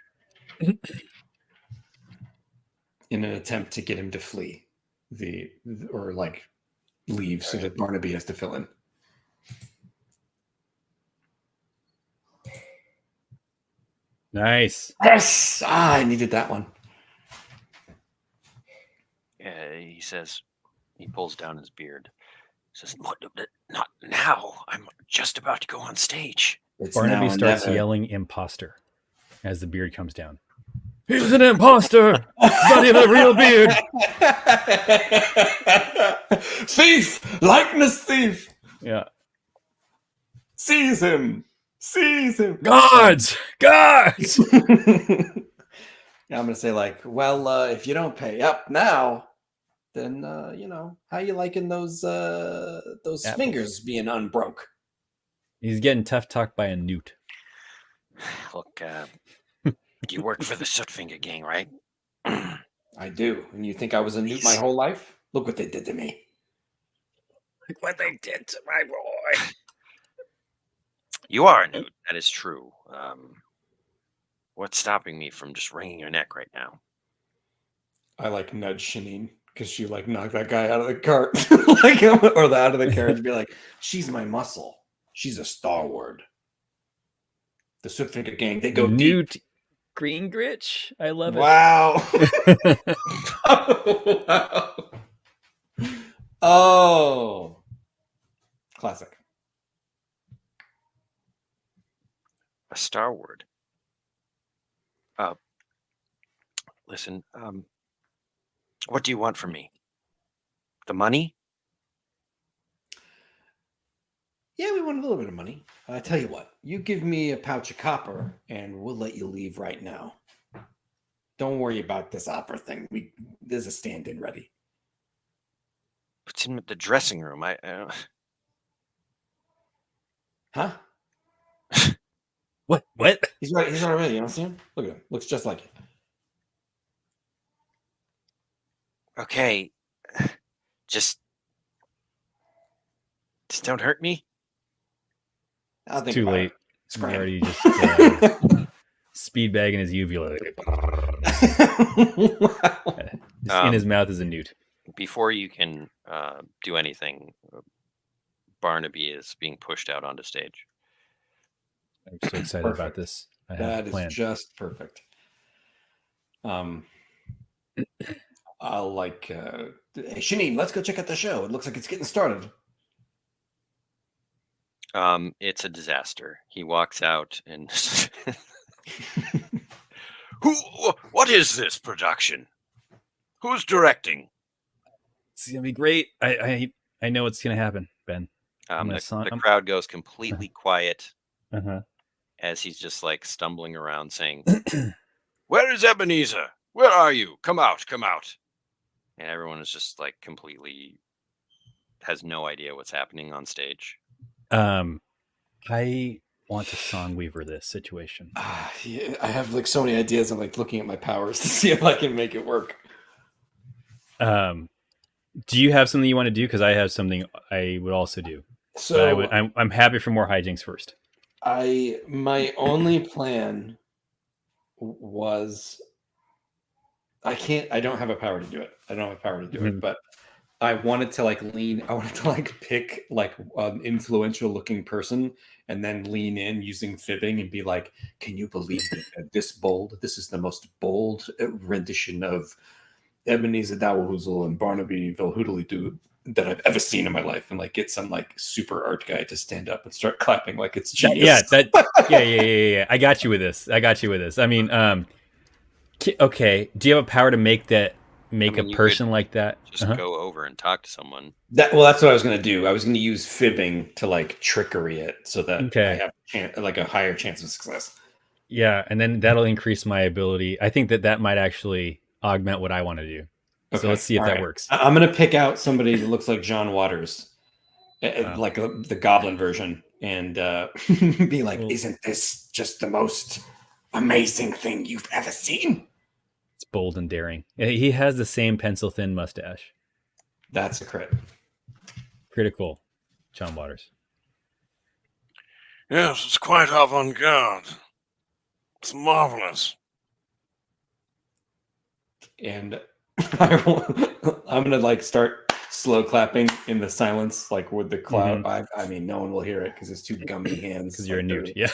In an attempt to get him to flee or leave so that Barnaby has to fill in. Nice. Yes! I needed that one. He says, he pulls down his beard. Says, not now. I'm just about to go on stage. Barnaby starts yelling imposter as the beard comes down. He's an imposter! Not even a real beard! Thief! Likeness thief! Yeah. Seize him! Seize him! Guards! Guards! I'm going to say if you don't pay up now, then, how you liking those fingers being unbroke? He's getting tough talked by a newt. Look, you work for the Sootfinger gang, right? I do. And you think I was a newt my whole life? Look what they did to me. Look what they did to my boy. You are a newt. That is true. What's stopping me from just wringing your neck right now? I nudge Shanine because she knocked that guy out of the cart, or out of the carriage. Be like, she's my muscle. She's a stalwart. The Sootfinger gang, they go Newt deep. Green Gritch. I love it. Wow. Oh, wow. Oh, classic. A Star Word. Listen, what do you want from me? The money? Yeah, we want a little bit of money. I tell you what, you give me a pouch of copper and we'll let you leave right now. Don't worry about this opera thing. There's a stand-in ready. It's in the dressing room. Huh? What? He's right. He's already. You don't see him? Look at him. Looks just like it. Okay. Just Just don't hurt me. I'll think Too about late. it. He's Scram. already just speed bagging his uvula. Just in his mouth is a newt. Before you can do anything, Barnaby is being pushed out onto stage. I'm so excited about Perfect. this. I have That a is plan. just perfect. I'll like, hey, Shanine, let's go check out the show. It looks like it's getting started. It's a disaster. He walks out and what is this production? Who's directing? It's gonna be great. I know what's gonna happen, Ben. The crowd goes completely quiet as he's just like stumbling around saying, "Where is Ebenezer? Where are you? Come out, come out." And everyone is just like completely has no idea what's happening on stage. I want to Songweaver this situation. Yeah, I have like so many ideas. I'm like looking at my powers to see if I can make it work. Do you have something you want to do? Because I have something I would also do. So I'm happy for more hijinks first. My only plan was I don't have a power to do it. I don't have a power to do it, but I wanted to pick like an influential looking person and then lean in using fibbing and be like, can you believe that this is the most bold rendition of Ebenezer Dowhoozle and Barnaby Vilhoodly-Doo that I've ever seen in my life, and like get some like super art guy to stand up and start clapping like it's genius. Yeah. I got you with this. I mean, okay. Do you have a power to make a person like that? Just go over and talk to someone. That's what I was going to do. I was going to use fibbing to like trickery it so that I have like a higher chance of success. Yeah, and then that'll increase my ability. I think that might actually augment what I want to do. Okay. So let's see if that works. I'm going to pick out somebody that looks like John Waters, like the Goblin version, and be like, isn't this just the most amazing thing you've ever seen? It's bold and daring. He has the same pencil-thin mustache. That's a crit. Critical, John Waters. Yes, it's quite avant-garde. It's marvelous. And I'm gonna like start slow clapping in the silence, like with the cloud. I mean, no one will hear it because it's two gummy hands. Because you're a newt, yeah.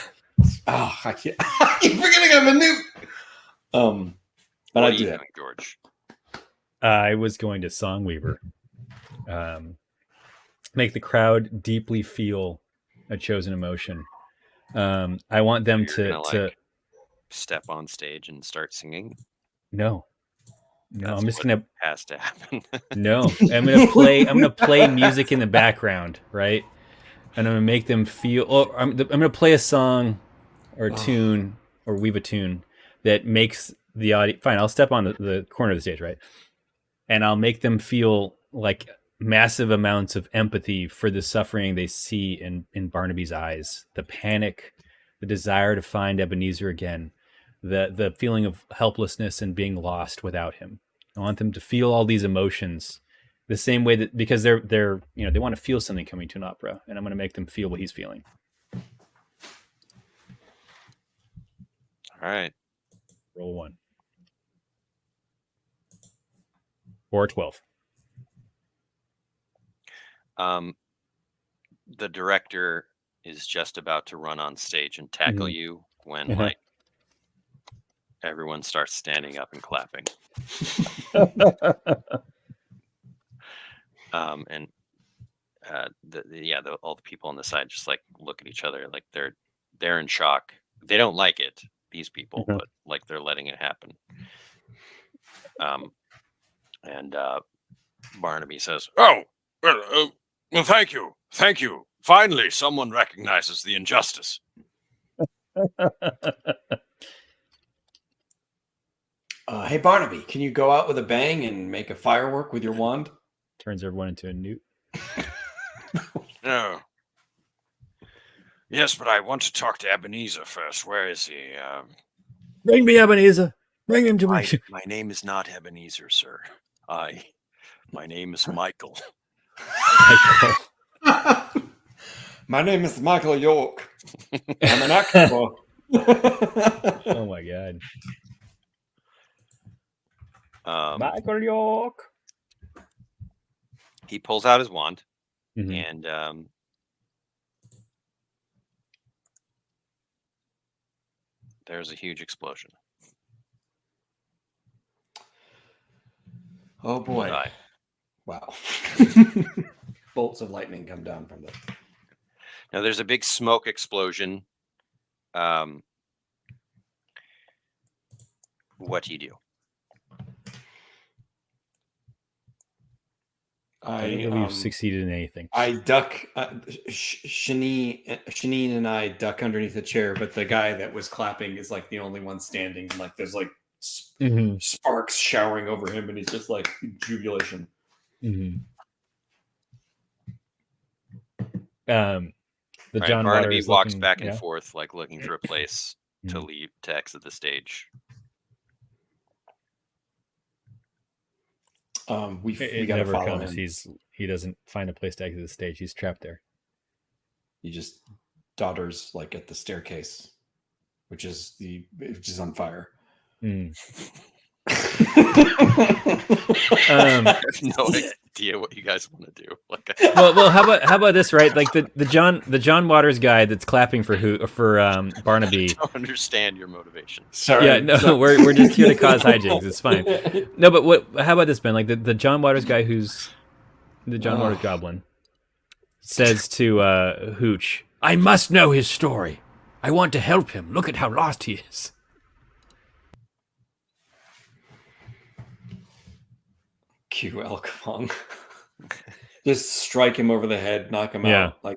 Oh, I keep forgetting I'm a newt. But I do that, George. I was going to Songweaver. Make the crowd deeply feel a chosen emotion. I want them to step on stage and start singing. No, I'm just gonna has to happen. No, I'm gonna play music in the background, right? And I'm gonna make them feel. Oh, I'm gonna play a song or a tune or weave a tune that makes the audience. Fine, I'll step on the corner of the stage, right? And I'll make them feel like massive amounts of empathy for the suffering they see in Barnaby's eyes, the panic, the desire to find Ebenezer again, the feeling of helplessness and being lost without him. I want them to feel all these emotions the same way that, because they're they want to feel something coming to an opera, and I'm going to make them feel what he's feeling. All right. Roll 1. Or 12. The director is just about to run on stage and tackle you when like everyone starts standing up and clapping. And all the people on the side just like look at each other like they're in shock. They don't like it, these people, but like they're letting it happen. And Barnaby says, "Oh, well, thank you. Finally, someone recognizes the injustice." Hey, Barnaby, can you go out with a bang and make a firework with your wand? Turns everyone into a newt. No. Yes, but I want to talk to Ebenezer first. Where is he? Bring me Ebenezer. Bring him to me. My name is not Ebenezer, sir. My name is Michael. My name is Michael York. I'm an actor. Oh my god. Michael York. He pulls out his wand, Mhm. and there's a huge explosion. Oh boy. Die. Wow. Bolts of lightning come down from the... Now there's a big smoke explosion. What do you do? I don't think we've succeeded in anything. I duck. Shanine and I duck underneath a chair, but the guy that was clapping is like the only one standing, and like there's like sparks showering over him, and he's just like jubilation. The Right, John Barnaby Waters walks looking- back and yeah? forth, like looking for a place to leave, to exit the stage. We It gotta never follow comes. him. He doesn't find a place to exit the stage. He's trapped there. He just dodders like at the staircase, which is on fire. I have no idea what you guys want to do. Like, well, how about this, right? Like the John Waters guy that's clapping for Barnaby. I don't understand your motivation. Sorry. Yeah, no, we're just here to cause hijinks. It's fine. No, but how about this, Ben? Like the John Waters guy who's the John Waters goblin says to Hooch, "I must know his story. I want to help him. Look at how lost he is." Cue El Capone. Just strike him over the head, knock him out. Like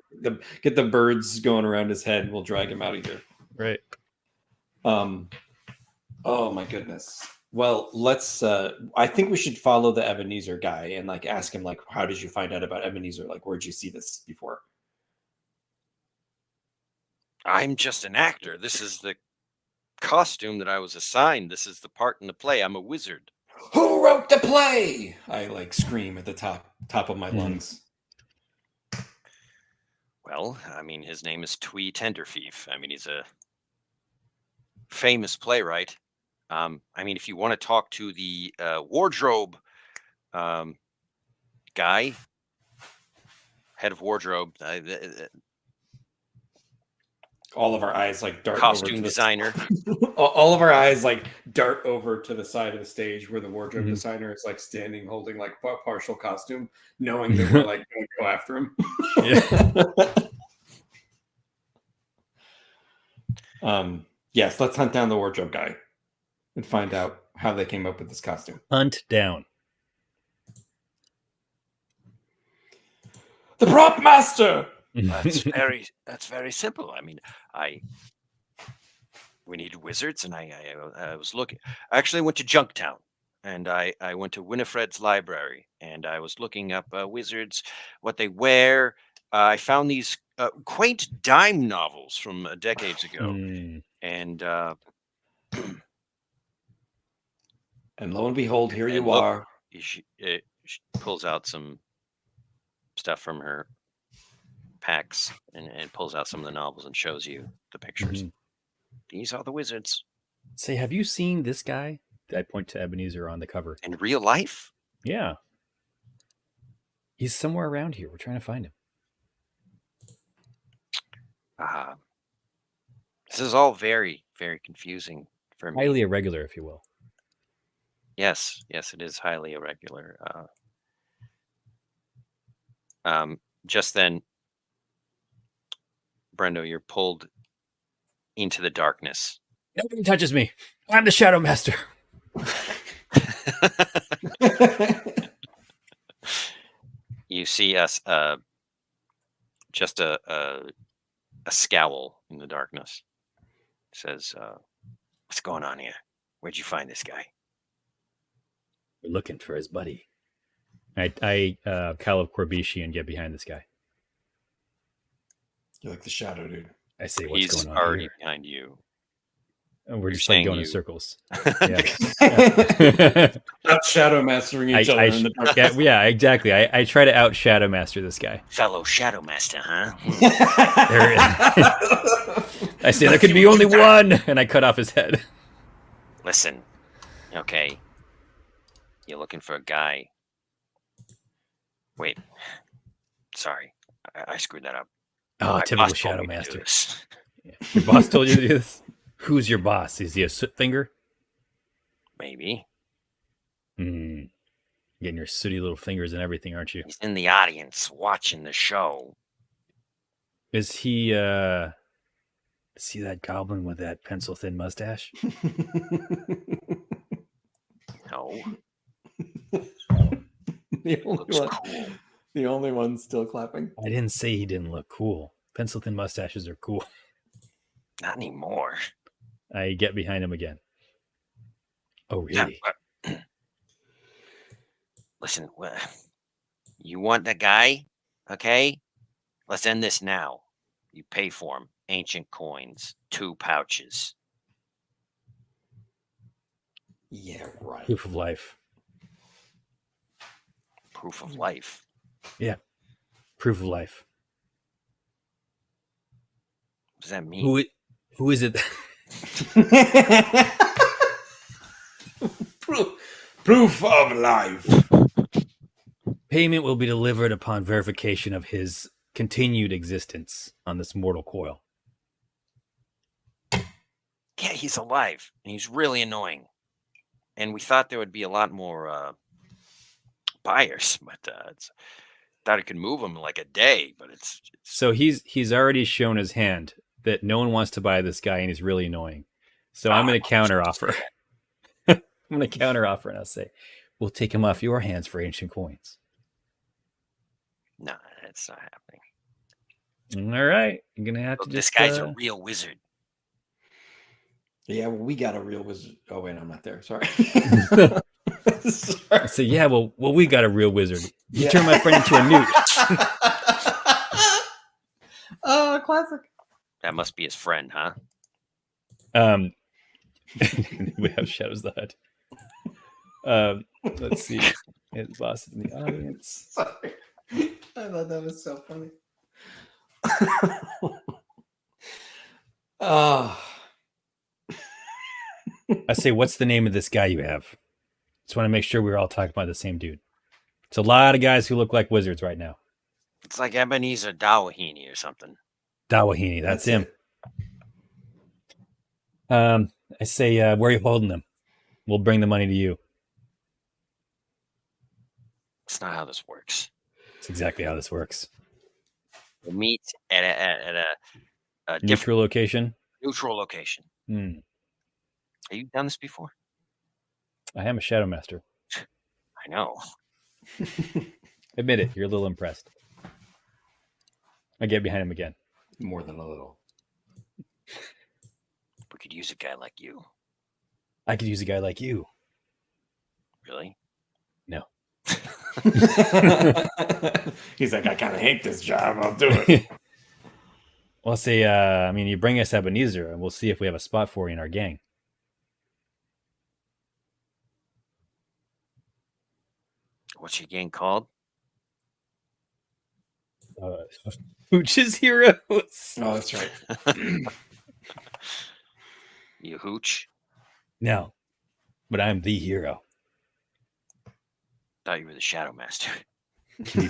get the birds going around his head. We'll drag him out of here. Right. Oh my goodness. Well, let's. I think we should follow the Ebenezer guy and like ask him like, how did you find out about Ebenezer? Like, where'd you see this before? I'm just an actor. This is the costume that I was assigned. This is the part in the play. I'm a wizard. Who wrote the play? I like scream at the top of my lungs. Well, I mean, his name is Twee Tenderfeet. I mean, he's a famous playwright. I mean, if you want to talk to the wardrobe guy, head of wardrobe, All of our eyes like dart costume over to designer. All of our eyes like dart over to the side of the stage where the wardrobe designer is like standing holding like a partial costume, knowing that we're like going to go after him. Yes, let's hunt down the wardrobe guy and find out how they came up with this costume. Hunt down the prop master. That's very simple. I mean, we need wizards, and I was looking. I actually went to Junktown, and I went to Winifred's library, and I was looking up wizards, what they wear. I found these quaint dime novels from decades ago, and and lo and behold, here you look, are. She pulls out some stuff from her packs and pulls out some of the novels and shows you the pictures. These are the wizards. Say, have you seen this guy? I point to Ebenezer on the cover. In real life? Yeah. He's somewhere around here. We're trying to find him. This is all very, very confusing for me. Highly irregular, if you will. Yes, it is highly irregular. Just then, Brendo, you're pulled into the darkness. Nobody touches me. I'm the Shadow Master. You see us, just a scowl in the darkness. It says, "What's going on here? Where'd you find this guy?" We're looking for his buddy. I Caleb Corbishi and get behind this guy. You're like the shadow dude. I say, what's He's going on already here? behind you. And we're You're just like saying going in you- circles. Yeah. Not shadow mastering each other in the dark. Yeah, exactly. I try to out shadow master this guy. Fellow Shadow Master, huh? I say there could be only one, and I cut off his head. Listen, okay. You're looking for a guy. Wait. Sorry. I screwed that up. Oh, My typical boss told shadow me to do master. this. Your boss told you to do this? Who's your boss? Is he a soot finger? Maybe. Getting your sooty little fingers and everything, aren't you? He's in the audience watching the show. Is he see that goblin with that pencil thin mustache? No. the, only Looks one, cool. the only one still clapping. I didn't say he didn't look cool. Pencil thin mustaches are cool. Not anymore. I get behind him again. Oh, really? Yeah, listen, you want the guy? Okay? Let's end this now. You pay for him. Ancient coins. 2 pouches. Yeah, right. Proof of life. Proof of life. Proof of life. What does that mean? Who is it? Proof of life. Payment will be delivered upon verification of his continued existence on this mortal coil. Yeah, he's alive. And he's really annoying. And we thought there would be a lot more buyers, but thought it could move him in like a day, but it's So he's already shown his hand that no one wants to buy this guy and he's really annoying. So I'm going to counter offer. I'm going to counter offer and I'll say, we'll take him off your hands for ancient coins. no, it's not happening. All right. You're going to have Look, to this just... guy's a real wizard. Yeah, well, we got a real wizard. Oh, wait, I'm not there. Sorry. I say, yeah, well, we got a real wizard. You turned my friend into a newt. Oh, classic. That must be his friend, huh? We have Shadows the Hut. Let's see. His boss is in the audience. Sorry. I thought that was so funny. Oh. I say, what's the name of this guy you have? Just want to make sure we're all talking about the same dude. It's a lot of guys who look like wizards right now. It's like Ebenezer Dawahini or something. Dawahini, that's him. it. I say, where are you holding them? We'll bring the money to you. It's not how this works. That's exactly how this works. We'll meet at a different Neutral location. neutral location. Hmm. Have you done this before? I am a Shadow Master. I know. Admit it, you're a little impressed. I get behind him again. More than a little. We could use a guy like you. I could use a guy like you. Really? No. He's like, I kind of hate this job. I'll do it. Well, I'll say, I mean, you bring us Ebenezer, and we'll see if we have a spot for you in our gang. What's your gang called? Hooch's Heroes. Oh, that's right. You hooch? No, but I'm the hero. Thought you were the Shadow Master. The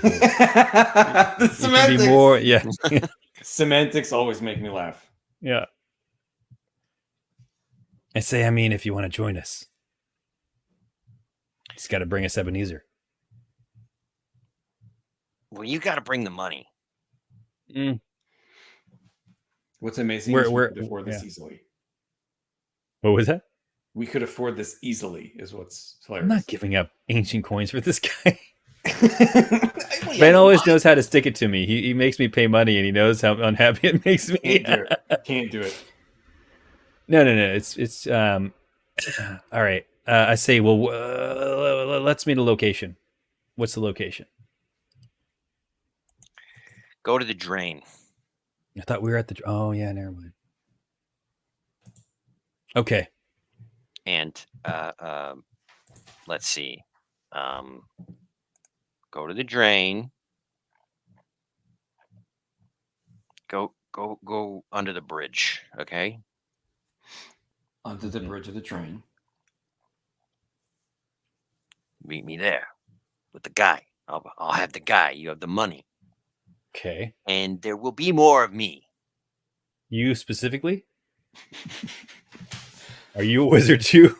It could semantics. be more, yeah. Semantics always make me laugh. Yeah. I say, I mean, if you want to join us, he's got to bring us Ebenezer. Well, you got to bring the money. What's amazing Where- is we where- could afford this yeah. easily. What was that? We could afford this easily, is what's I'm hilarious. not giving up ancient coins for this guy. Ben always knows how to stick it to me. He makes me pay money, and he knows how unhappy it makes me. Can't do it. Can't do it. No. It's all right. I say, well, let's meet a location. What's the location? Go to the drain. I thought we were at the. Oh yeah, never mind. Okay. And let's see. Go to the drain. Go under the bridge. Okay. Under the bridge of the train. Meet me there with the guy. I'll have the guy. You have the money, Okay. and there will be more of me. You specifically? Are you a wizard too?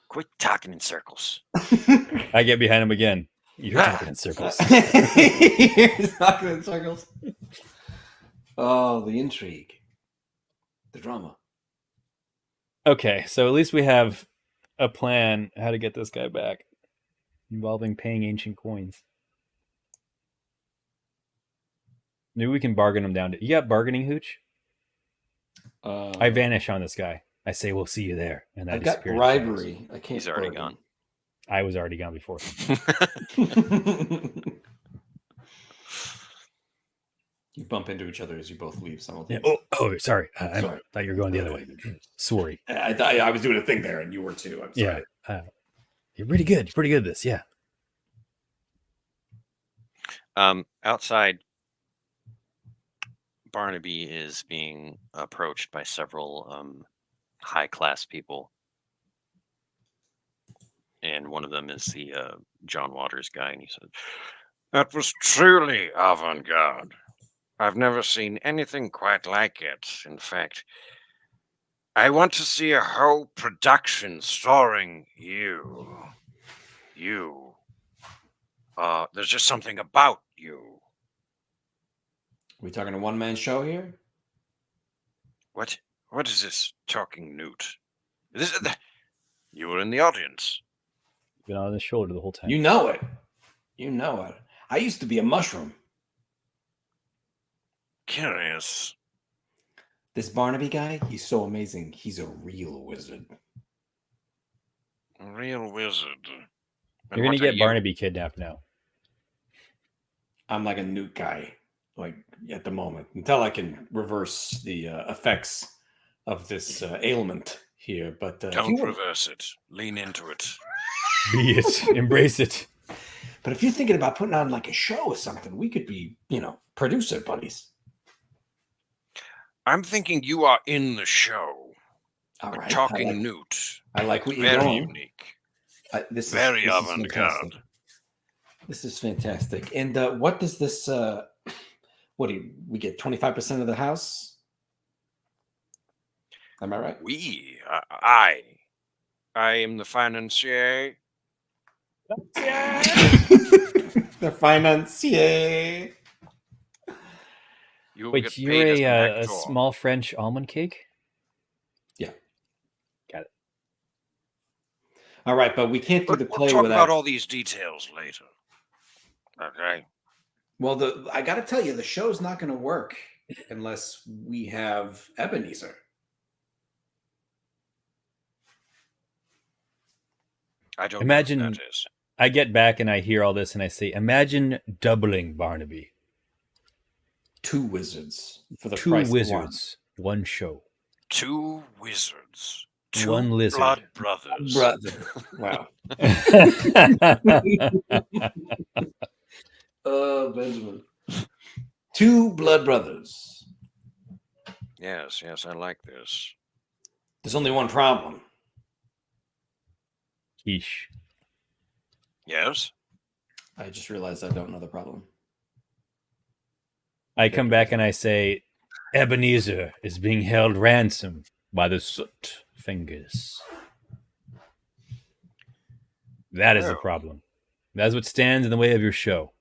Quit talking in circles. I get behind him again. You're talking in circles. You're talking in circles. Oh, the intrigue. The drama. Okay, so at least we have a plan how to get this guy back, involving paying ancient coins. Maybe we can bargain him down to. You got bargaining, Hooch? I vanish on this guy. I say, "We'll see you there," and I I've got disappear. bribery. I can't. He's already bargain. gone. I was already gone before. You bump into each other as you both leave Yeah. simultaneously. Oh, sorry. I Sorry. thought you were going the other way. Sorry. I thought I was doing a thing there, and you were too. I'm sorry. Yeah. You're pretty good. You're pretty good at this. Yeah. Outside, Barnaby is being approached by several high-class people, and one of them is the John Waters guy, and he said, That was truly avant-garde. I've never seen anything quite like it. In fact, I want to see a whole production starring you. There's just something about you. We talking a one-man show here? What is this talking newt? You were in the audience. Been on his shoulder the whole time. You know it. You know it. I used to be a mushroom. Curious. This Barnaby guy, he's so amazing. He's a real wizard. A real wizard. And You're gonna what are get you? Barnaby kidnapped now. I'm like a nuke guy, like at the moment, until I can reverse the effects of this ailment here. But if Don't you were- reverse it. Lean into it. Be it. Embrace it. But if you're thinking about putting on like a show or something, we could be, producer buddies. I'm thinking you are in the show. All A right. talking newt. I like what you're Very doing. unique. This is Very this is avant-garde. fantastic. This is fantastic. And what does this? What do we get? 25% of the house? Am I right? I am the financier. The financier. You will Wait, get you're paid as an a actor. small French almond cake? All right, but we can't do the We'll play talk without. about all these details later. Okay. Well, I got to tell you, the show's not going to work unless we have Ebenezer. I don't Imagine- know what that is. I get back and I hear all this and I say, imagine doubling Barnaby. 2 wizards for the Two price of wizards, one show. 2 wizards. 2 One lizard. blood brothers. Brother. Wow. Benjamin. 2 blood brothers. Yes, I like this. There's only one problem. Quiche. Yes? I just realized I don't know the problem. I come back and I say, Ebenezer is being held ransom by the soot fingers. That is the Oh. problem. That is what stands in the way of your show.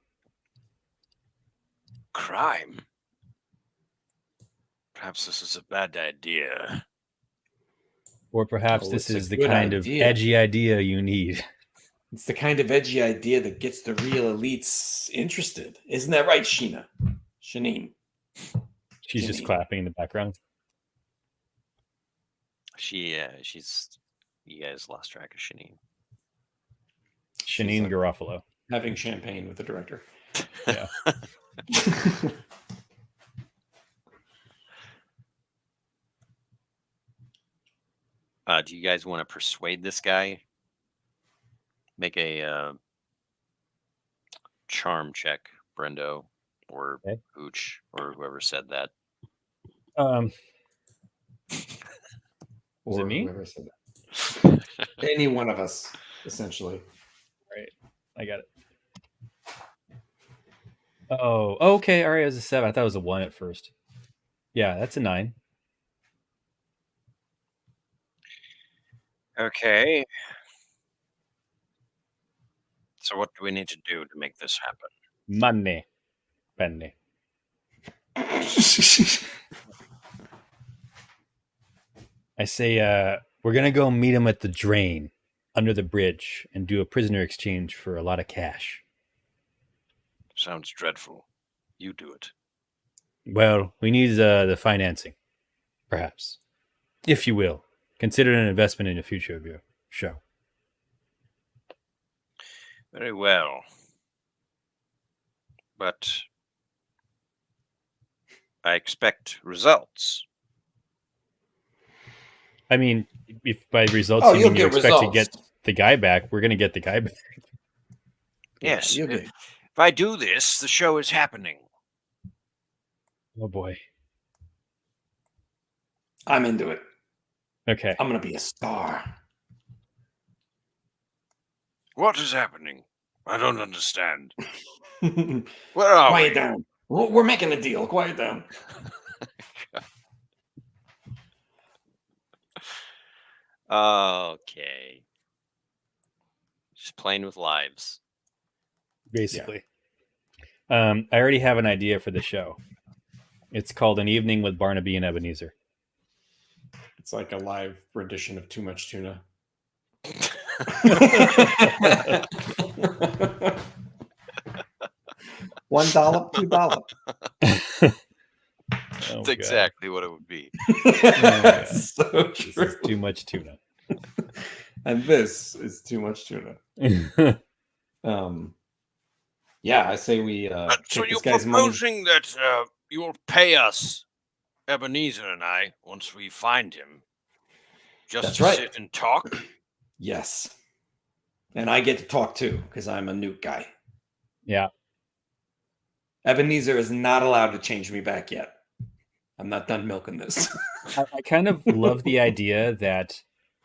Crime. Perhaps this is a bad idea. Or perhaps Oh, this it's a is the good kind idea. of edgy idea you need. It's the kind of edgy idea that gets the real elites interested. Isn't that right, Sheena? Shanine. She's just Jimmy. clapping in the background. She's. You guys lost track of Shanine. Shanine Garofalo. Having champagne with the director. Yeah. Do you guys want to persuade this guy? Make a charm check, Brendo, or Okay. Hooch, or whoever said that. Or it me? whoever said that. Any one of us, essentially. Right. I got it. Oh, okay. All right. It was a 7. I thought it was a 1 at first. Yeah, that's a 9. Okay. So what do we need to do to make this happen? Money. Penny. I say, we're going to go meet him at the drain under the bridge and do a prisoner exchange for a lot of cash. Sounds dreadful. You do it. Well, we need the financing, perhaps. If you will. Consider it an investment in the future of your show. Very well. But I expect results. I mean, if by results Oh, you you'll mean you get expect to results. get the guy back, we're going to get the guy back. Yes. you're good. If I do this, the show is happening. Oh, boy. I'm into it. Okay. I'm going to be a star. What is happening? I don't understand. Quiet Where are we? down. We're making a deal. Quiet down. Okay. Just playing with lives. Basically. I already have an idea for the show. It's called An Evening with Barnaby and Ebenezer. It's like a live rendition of Too Much Tuna. $1, $2. That's exactly what it would be. So This true. is too much tuna. And this is Too Much Tuna. Yeah, I say we So take you're this guy's money. proposing that you will pay us, Ebenezer and I, once we find him, just That's to right. sit and talk? Yes. And I get to talk too, because I'm a nuke guy. Yeah. Ebenezer is not allowed to change me back yet. I'm not done milking this. I kind of love the idea that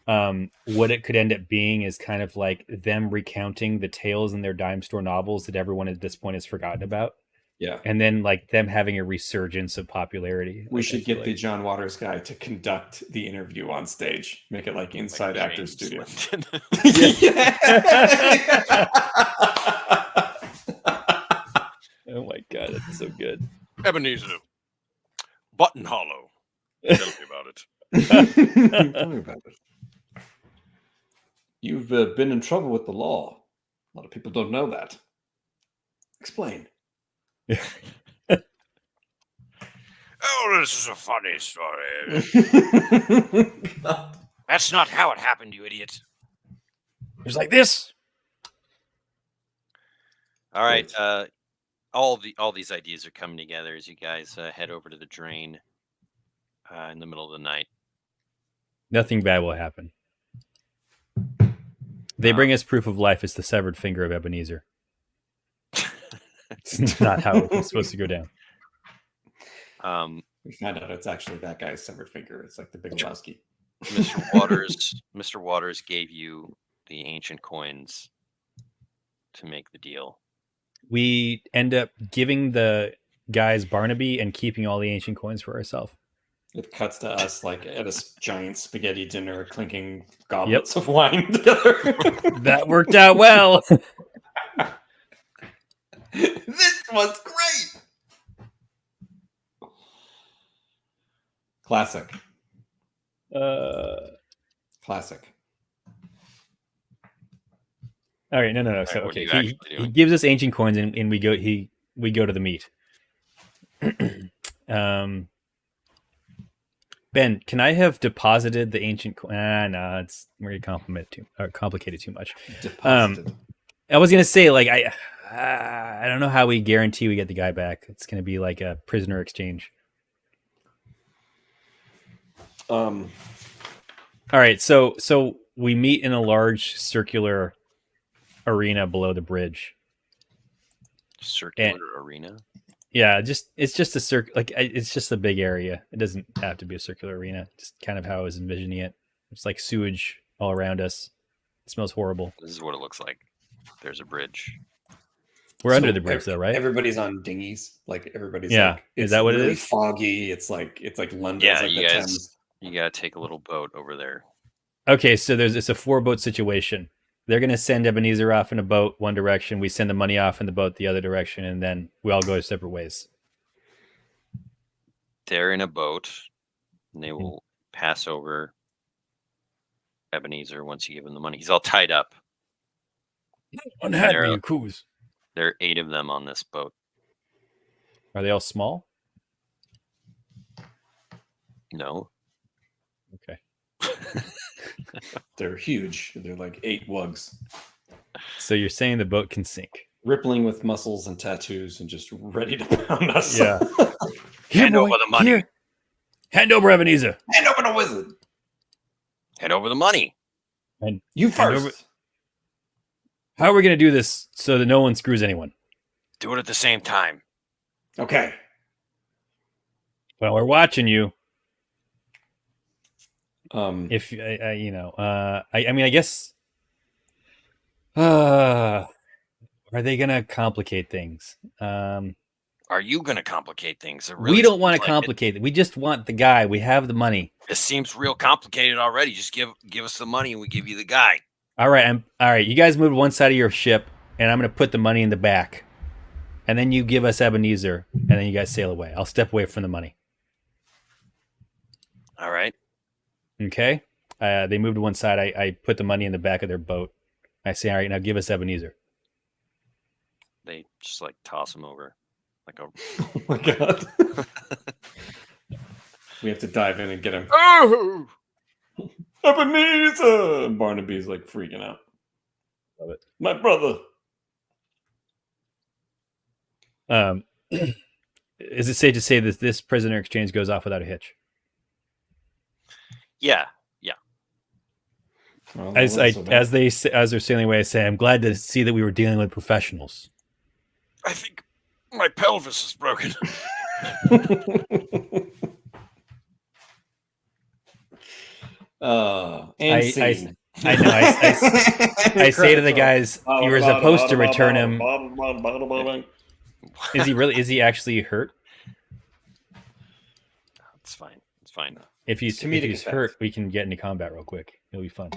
what it could end up being is kind of like them recounting the tales in their dime store novels that everyone at this point has forgotten about. Yeah. And then like them having a resurgence of popularity. We Like, I should feel get the like- John Waters guy to conduct the interview on stage. Make it like inside Like actor James studio. Linton. Oh my god, that's so good. Ebenezer, Button Hollow. Tell me about it. Tell me about it. You've been in trouble with the law. A lot of people don't know that. Explain. Oh, this is a funny story. That's not how it happened, you idiot. It was like this. All right. Great. All these ideas are coming together as you guys head over to the drain in the middle of the night. Nothing bad will happen. They bring us proof of life. It's the severed finger of Ebenezer. It's not how it was supposed to go down. We find out it's actually that guy's severed finger. It's like the Big Lebowski. Mr. Waters gave you the ancient coins to make the deal. We end up giving the guys Barnaby and keeping all the ancient coins for ourselves. It cuts to us like at a giant spaghetti dinner, clinking goblets of wine together. That worked out well. This was great. Classic. Classic. All right, no. So what are okay, you he actually doing? gives us ancient coins, and we go to the meet. Ben, can I have deposited the ancient coin? No, it's very complicated too much. Deposited. I was gonna say like I don't know how we guarantee we get the guy back. It's gonna be like a prisoner exchange. All right, so we meet in a large circular arena below the bridge. Circular arena. Yeah, it's just a it's just a big area. It doesn't have to be a circular arena. Just kind of how I was envisioning it. It's like sewage all around us. It smells horrible. This is what it looks like. There's a bridge. We're under the bridge, though, right? Everybody's on dinghies. Like everybody's Yeah. Is that what it really is? Foggy. It's like London. Yeah, like you the guys- Thames. You gotta take a little boat over there. Okay, so it's a 4-boat situation. They're gonna send Ebenezer off in a boat one direction. We send the money off in the boat the other direction, and then we all go separate ways. They're in a boat, and they will pass over Ebenezer once you give him the money. He's all tied up. Unhand They're- me, you coos. There are 8 of them on this boat. Are they all small? No. Okay. They're huge. They're like 8 wugs, So you're saying the boat can sink? rippling with muscles and tattoos, and just ready to pound us. Yeah. Hand over the money. Here. Hand over Ebenezer. Hand over the wizard. Hand over the money. You Hand first. How are we gonna do this so that no one screws anyone? Do it at the same time. Okay. Well, we're watching you. If If I mean, I guess. Are they gonna complicate things? Are you going to complicate things? It We really don't want to seems like complicate it. We just want the guy. We have the money. This seems real complicated already. Just give us the money and we give you the guy. All right, all right. You guys move to one side of your ship, and I'm gonna put the money in the back, and then you give us Ebenezer, and then you guys sail away. I'll step away from the money. All right. Okay? They move to one side. I put the money in the back of their boat. I say, all right, now give us Ebenezer. They just like toss him over. Like a oh my god. We have to dive in and get him. oh. Ebenezer! And Barnaby's like freaking out. Love it. My brother. Is it safe to say that this prisoner exchange goes off without a hitch? Yeah. Well, As so they're sailing away, I say, I'm glad to see that we were dealing with professionals. I think my pelvis is broken. and scene. I know. I say to the guys, you were supposed to return him. Is he really? Is he actually hurt? It's fine. It's fine. If he's Comedic hurt, effect. we can get into combat real quick. It'll be fun.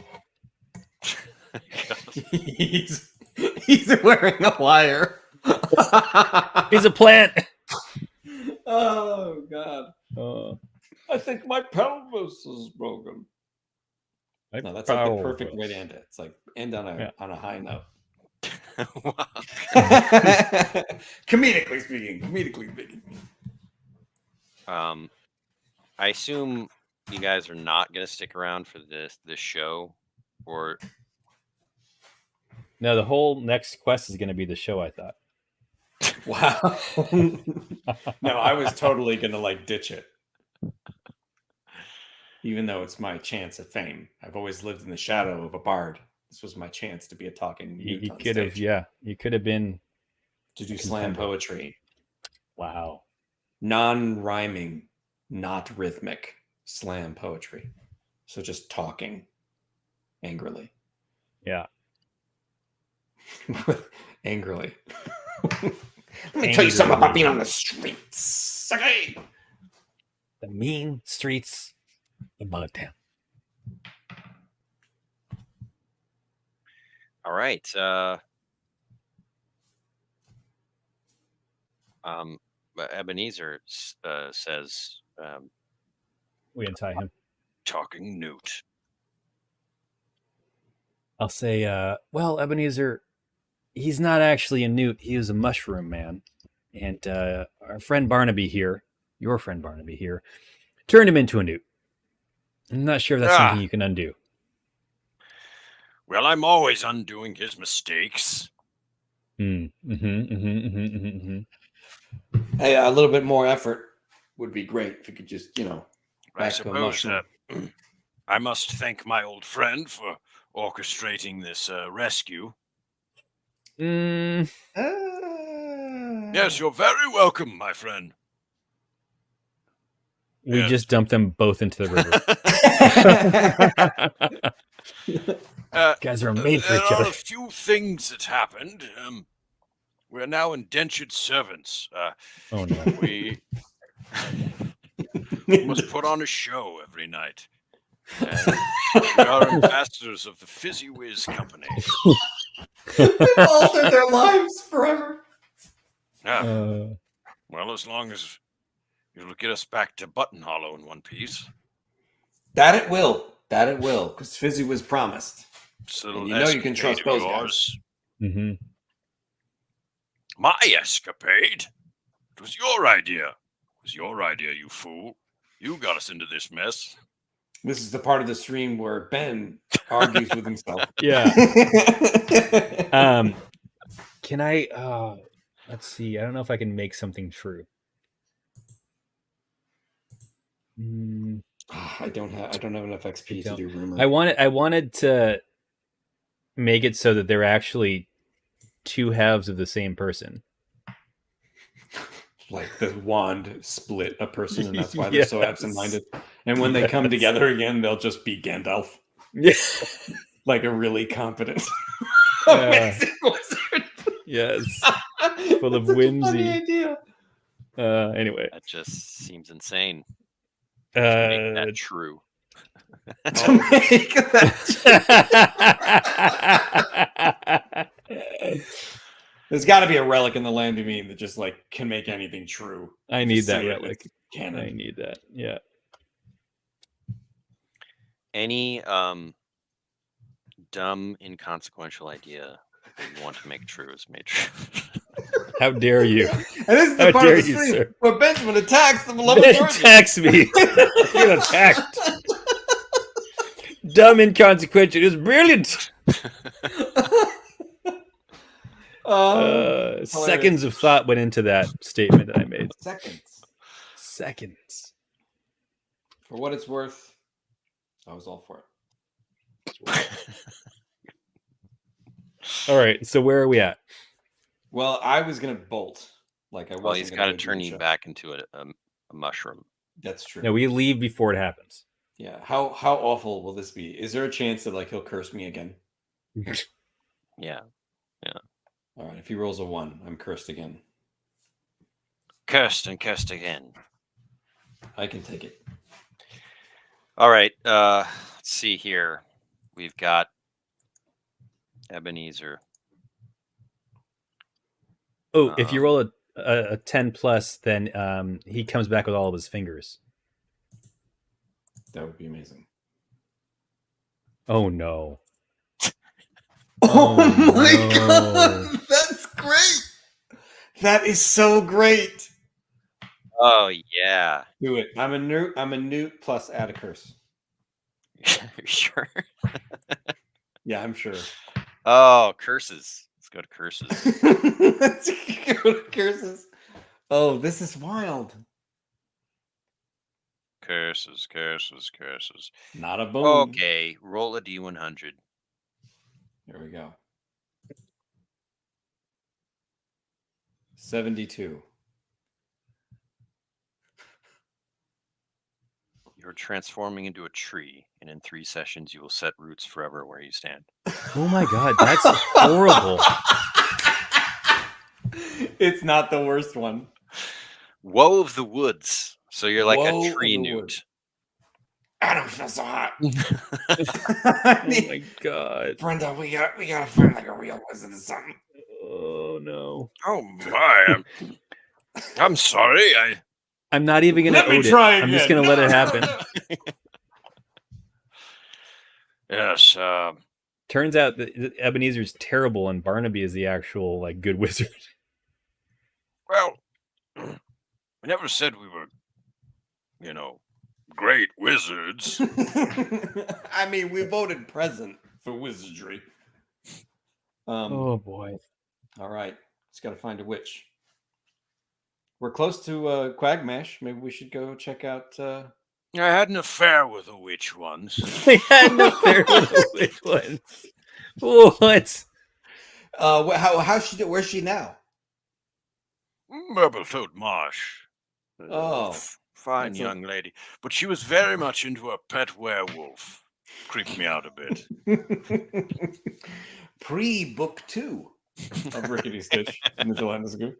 he's wearing a wire. He's a plant. Oh god. I think my pelvis is broken. No, that's like the perfect way to end it. It's like end on a high note. Wow. Comedically speaking. I assume you guys are not going to stick around for this show, or No, the whole next quest is going to be the show. I thought. Wow. No, I was totally gonna like ditch it. Even though it's my chance at fame. I've always lived in the shadow of a bard. This was my chance to be a talking mute You on could have, stage. yeah. You could have been. To do slam poetry. Wow. Non-rhyming, not rhythmic slam poetry. So just talking angrily. Yeah. Angrily. Let me tell you something about being on the streets. Okay. The mean streets of Bogtown. all right. But Ebenezer says, We untie him. "Talking newt." I'll say, well, Ebenezer, he's not actually a newt. He is a mushroom man. And our friend Barnaby here, your friend Barnaby here, turned him into a newt. I'm not sure if that's something you can undo. Well, I'm always undoing his mistakes. Hey, A little bit more effort would be great if you could just, I back to a suppose mushroom. I must thank my old friend for orchestrating this rescue. Mm, Yes, you're very welcome, my friend. we Yes. just dumped them both into the river. Guys are made for There each are other. a few things that happened. We're now indentured servants. Oh no. We must put on a show every night. And we are ambassadors of the Fizzy Whiz Company. They've altered their lives forever. Well, as long as you'll get us back to Button Hollow in one piece. That it will. That it will. Because Fizzy was promised. So And you know you can trust those guys. Mm-hmm. My escapade? It was your idea. It was your idea, you fool. You got us into this mess. This is the part of the stream where Ben argues with himself. Yeah. Can I? Let's see. I don't know if I can make something true. I don't have enough XP to do rumor. I wanted to make it so that they're actually two halves of the same person. Like the wand split a person, and that's why they're so Yes. absent-minded. And when they come together again, they'll just be Gandalf, Yeah. like a really competent, Yeah. amazing wizard. Yes. Full of That's such a whimsy. funny idea. Anyway. That just seems insane. Uh, Make that true. To make that. There's got to be a relic in the land you mean that just like can make anything true. I need Just that say it relic. with canon. I need that. Yeah. Any dumb, inconsequential idea that you want to make true is made true. How dare you? And this is the How part of the dare you, stream sir. where Benjamin attacks the beloved Ben Dorothy. attacks me. I feel attacked. Dumb, inconsequential. It was brilliant. Seconds of thought went into that statement that I made. Seconds. For what it's worth, I was all for it. All right. So where are we at? Well, I was gonna bolt. Like I was. Well, he's got to turn you back into a mushroom. That's true. No, we leave before it happens. Yeah. How awful will this be? Is there a chance that like he'll curse me again? Yeah. All right. If he rolls a 1, I'm cursed again. Cursed and cursed again. I can take it. All right. Let's see here. We've got Ebenezer. Oh, if you roll a 10 plus, then he comes back with all of his fingers. That would be amazing. Oh no. Oh my no. god, that's great. That is so great. Oh yeah. Do it. I'm a newt plus add a curse. Sure. Yeah, I'm sure. Oh, curses. Let's go to curses. Let's go to curses. Oh, this is wild. Curses. Not a boom. Okay, roll a D100. Here we go. 72. You're transforming into a tree, and in 3 sessions you will set roots forever where you stand. Oh my god, that's horrible. It's not the worst one. Woe of the woods. So you're like Woe a of tree the newt. woods. I don't feel so hot. Oh my god. Brenda, we gotta find like a real wizard or something. Oh no. Oh my! I'm sorry. I'm not even gonna Let me ode it. try I'm just again. gonna let it happen. Yes. Turns out that Ebenezer's terrible and Barnaby is the actual like good wizard. Well, we never said we were, great wizards. I mean, we voted present for wizardry. Oh boy. All right. Just got to find a witch. We're close to Quagmash. Maybe we should go check out I had an affair with a witch once. They had an affair with a witch once. What? How's she? Where's she now? Myrtletoad Marsh. Oh, Fine that's a- young lady. But she was very much into a pet werewolf. Creeped me out a bit. Pre-book 2 of Rickety Stitch in the Gelatinous Goo.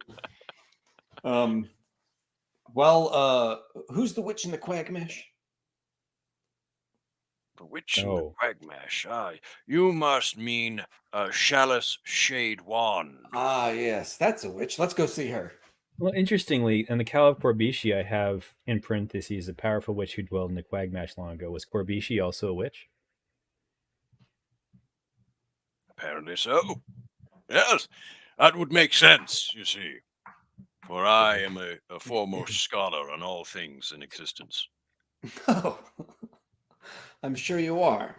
Well, who's the witch in the Quagmash? The witch in the Oh. Quagmash. Ah, you must mean Chalice Shade Wand. Ah, yes, that's a witch. Let's go see her. Well, interestingly, in the Cal of Corbishi, I have in parentheses a powerful witch who dwelled in the Quagmash long ago. Was Corbishi also a witch? Apparently so. Yes, that would make sense, you see. For I am a foremost scholar on all things in existence. Oh, I'm sure you are.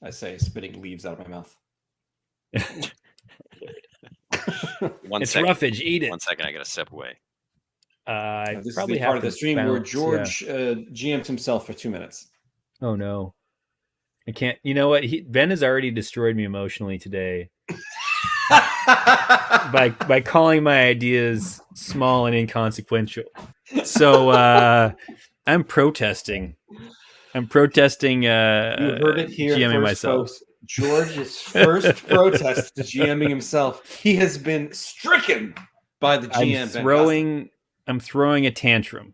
I say, spitting leaves out of my mouth. One It's second. roughage. Eat it. 1 second, I gotta step away. I This is probably the have part of to the stream where bounce, George GMs himself for 2 minutes. Oh no, I can't. You know what? Ben has already destroyed me emotionally today by calling my ideas small and inconsequential. So I'm protesting. I'm protesting. You heard it here GMing first, myself. folks. George's first protest to GMing himself. He has been stricken by the GM. I'm throwing a tantrum.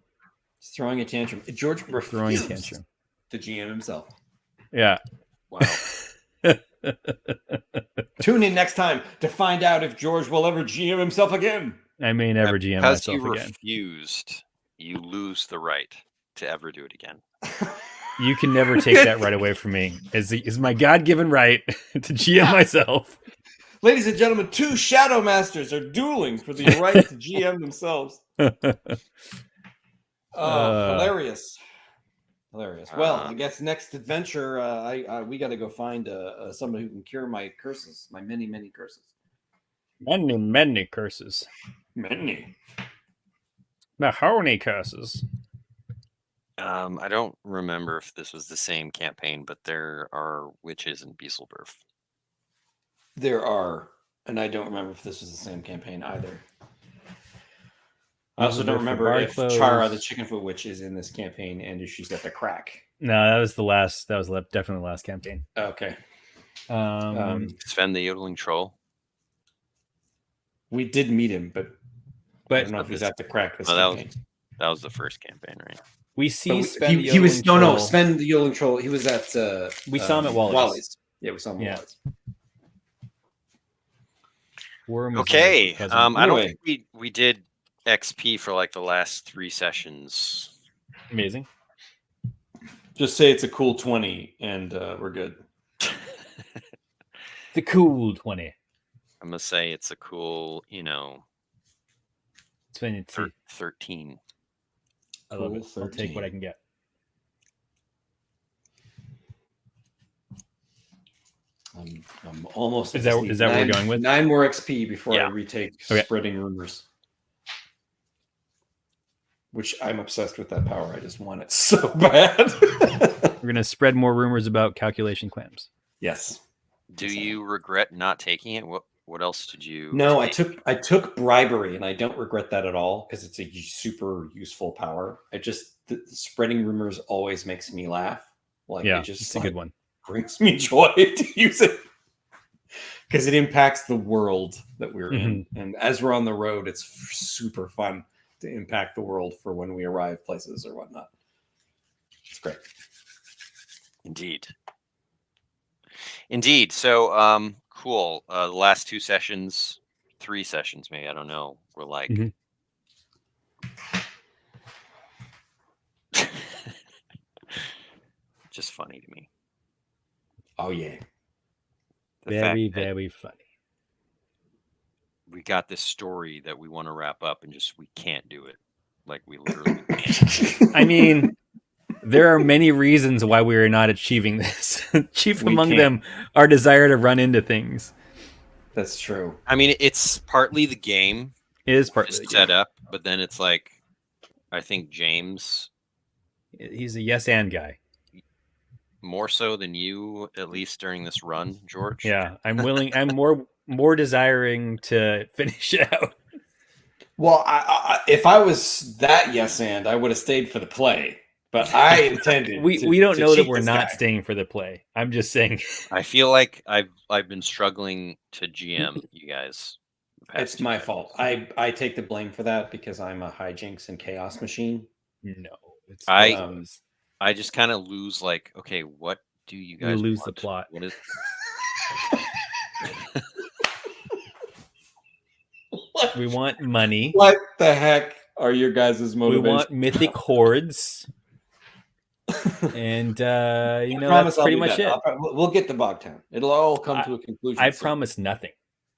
He's throwing a tantrum. George Throwing a refused tantrum. to GM himself. Yeah. Wow. Tune in next time to find out if George will ever GM himself again. I may never GM Because myself you again. refused, you lose the right to ever do it again. You can never take that right away from me. Is my God-given right to GM myself. Ladies and gentlemen, 2 Shadow Masters are dueling for the right to GM themselves. Hilarious. Hilarious. Well, I guess next adventure, we got to go find somebody who can cure my curses, my many, many curses. Many curses. Many. Mahoney curses. I don't remember if this was the same campaign, but there are witches in Beaselberf. There are, and I don't remember if this was the same campaign either. I also don't remember if Chara, the Chickenfoot Witch, is in this campaign and if she's got the crack. No, that was the last. That was definitely the last campaign. Okay. Sven the Yodeling Troll. We did meet him, but I don't know if he's at the crack this campaign. That was the first campaign, right? We see Sven the he was Yodeling Troll. Sven the Yodeling Troll. He was at we saw him at Wally's. Yeah, we saw him at Wally's. Okay. I don't Anyway. think we did XP for like the last 3 sessions. Amazing. Just say it's a cool 20 and we're good. The cool 20. I'm gonna say it's a cool, 13. I love it. Cool I'll take what I can get. I'm almost. Is that what we're going with? 9 more XP before Yeah. I retake Okay. spreading rumors. Which I'm obsessed with that power. I just want it so bad. We're gonna spread more rumors about calculation clams. Yes. Do you regret not taking it? What else did you? No, take? I took bribery, and I don't regret that at all because it's a super useful power. The spreading rumors always makes me laugh. Like Yeah, it just it's a good one. brings me joy to use it because it impacts the world that we're in, and as we're on the road, it's super fun to impact the world for when we arrive places or whatnot. It's great. Indeed. So, cool. The last 2 sessions, 3 sessions, maybe, I don't know, were like just funny to me. Oh yeah. The fact that Very funny. we got this story that we want to wrap up and we can't do it. Like we literally can't. I mean, there are many reasons why we are not achieving this. Chief among them, our desire to run into things. That's true. I mean, it's partly the game. It is partly set up, but then it's like, I think James He's a yes and guy. More so than you, at least during this run, George. Yeah, I'm willing. I'm more desiring to finish it out. Well, if I was that yes and, I would have stayed for the play. But I intended. We don't know that cheat we're this not guy. staying for the play. I'm just saying. I feel like I've been struggling to GM you guys. the past It's two my sessions. fault. I take the blame for that because I'm a hijinks and chaos machine. No, it's I just kind of lose like, okay, what do you we guys lose want? the plot. What is We want money. What the heck are your guys' We motivations? want mythic hordes. And I that's promise I'll pretty do much that. it. We'll get to Bogtown. It'll all come to a conclusion. I soon. promise nothing.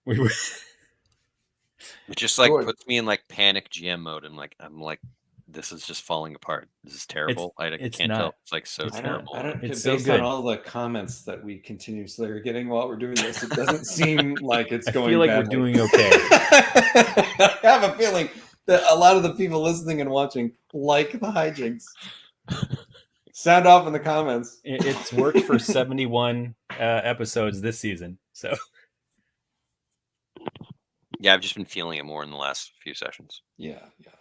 it just like George. puts me in like panic GM mode and I'm like this is just falling apart. This is terrible. I it's can't not. tell. It's like so It's I terrible. don't. It's Based so on good. all the comments that we continuously are getting while we're doing this, it doesn't seem like it's I going. feel like badly. we're doing okay. I have a feeling that a lot of the people listening and watching like the hijinks. Sound off in the comments. It's worked for 71 episodes this season. So Yeah, I've just been feeling it more in the last few sessions. Yeah.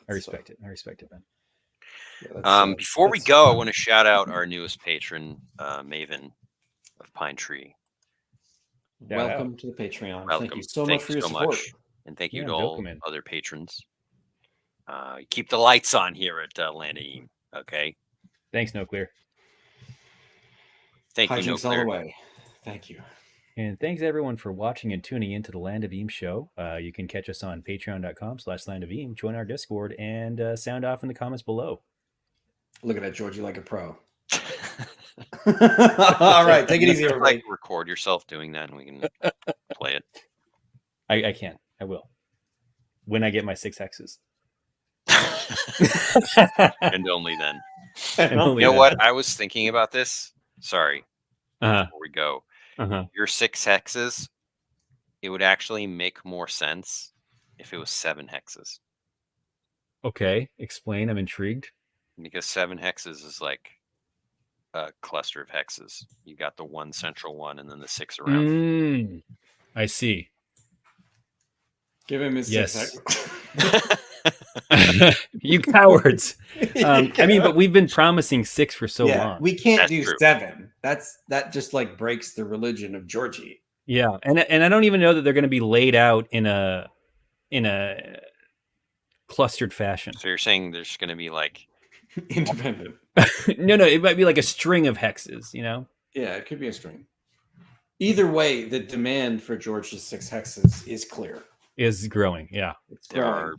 I respect it. I respect it, man. Before we go, I want to shout out our newest patron, Maven of Pine Tree. Welcome to the Patreon. Welcome. Thank you so much for your support. And thank you Yeah, to all welcome in. other patrons. Keep the lights on here at Land of Eem, okay? Thanks, No Clear. Thank you, Hijinks all the Nuclear. way. Thank you. And thanks everyone for watching and tuning into the Land of Eem show. You can catch us on patreon.com/Land of Eem, join our Discord, and sound off in the comments below. Look at that, George. You like a pro. All right, take it easy, everybody. Like record yourself doing that, and we can play it. I can. I will. When I get my 6 hexes. And only then. And only You know then. what? I was thinking about this. Sorry. Uh-huh. Before we go, Uh-huh. your 6 hexes, it would actually make more sense if it was 7 hexes. Okay, explain. I'm intrigued. Because 7 hexes is like a cluster of hexes. You got the one central one and then the 6 around. I see. Give him his Yes. 6 You cowards. I mean, but we've been promising 6 for so long. We can't That's do true. 7. That just like breaks the religion of Georgie. Yeah, and I don't even know that they're going to be laid out in a clustered fashion. So you're saying there's going to be like Independent. No, it might be like a string of hexes, you know? Yeah, it could be a string. Either way, the demand for George's 6 hexes is clear. Is growing, yeah. It's there growing. are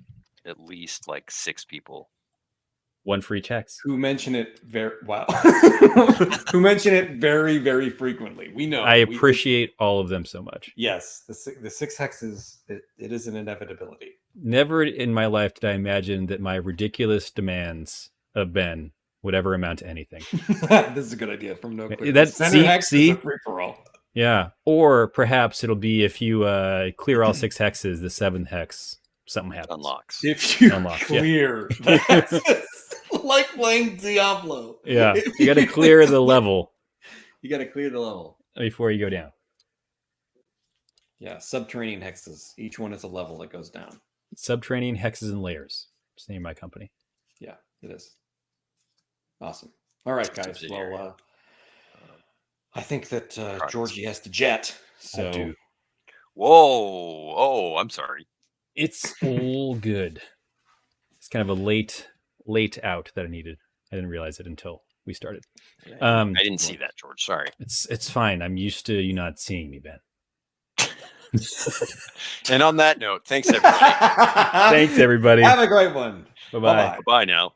at least like 6 people. 1 for each hex. Who mention it very who mention it very, very frequently. We know. I appreciate all of them so much. Yes, the 6 hexes. It is an inevitability. Never in my life did I imagine that my ridiculous demands of Ben would ever amount to anything. This is a good idea from No Clear. That's- The center hex see? is a free for all. Yeah, or perhaps it'll be if you clear all 6 hexes, the 7th hex, something happens. Unlocks. If you Unlocked, yeah. clear, that's like playing Diablo. Yeah, you got to clear the level You got to clear the level. before you go down. Yeah, subterranean hexes. Each one is a level that goes down. Subterranean hexes and layers. It's the name of my company. Yeah, it is. Awesome. All right, guys. Subsidiary. Well, I think that Progress. Georgie has to jet. So do. Whoa. Oh, I'm sorry. It's all good. It's kind of a late out that I needed. I didn't realize it until we started. I didn't see that, George. Sorry. It's fine. I'm used to you not seeing me, Ben. And on that note, thanks everybody. Thanks, everybody. have a great one. Bye-bye. Bye-bye. Bye now.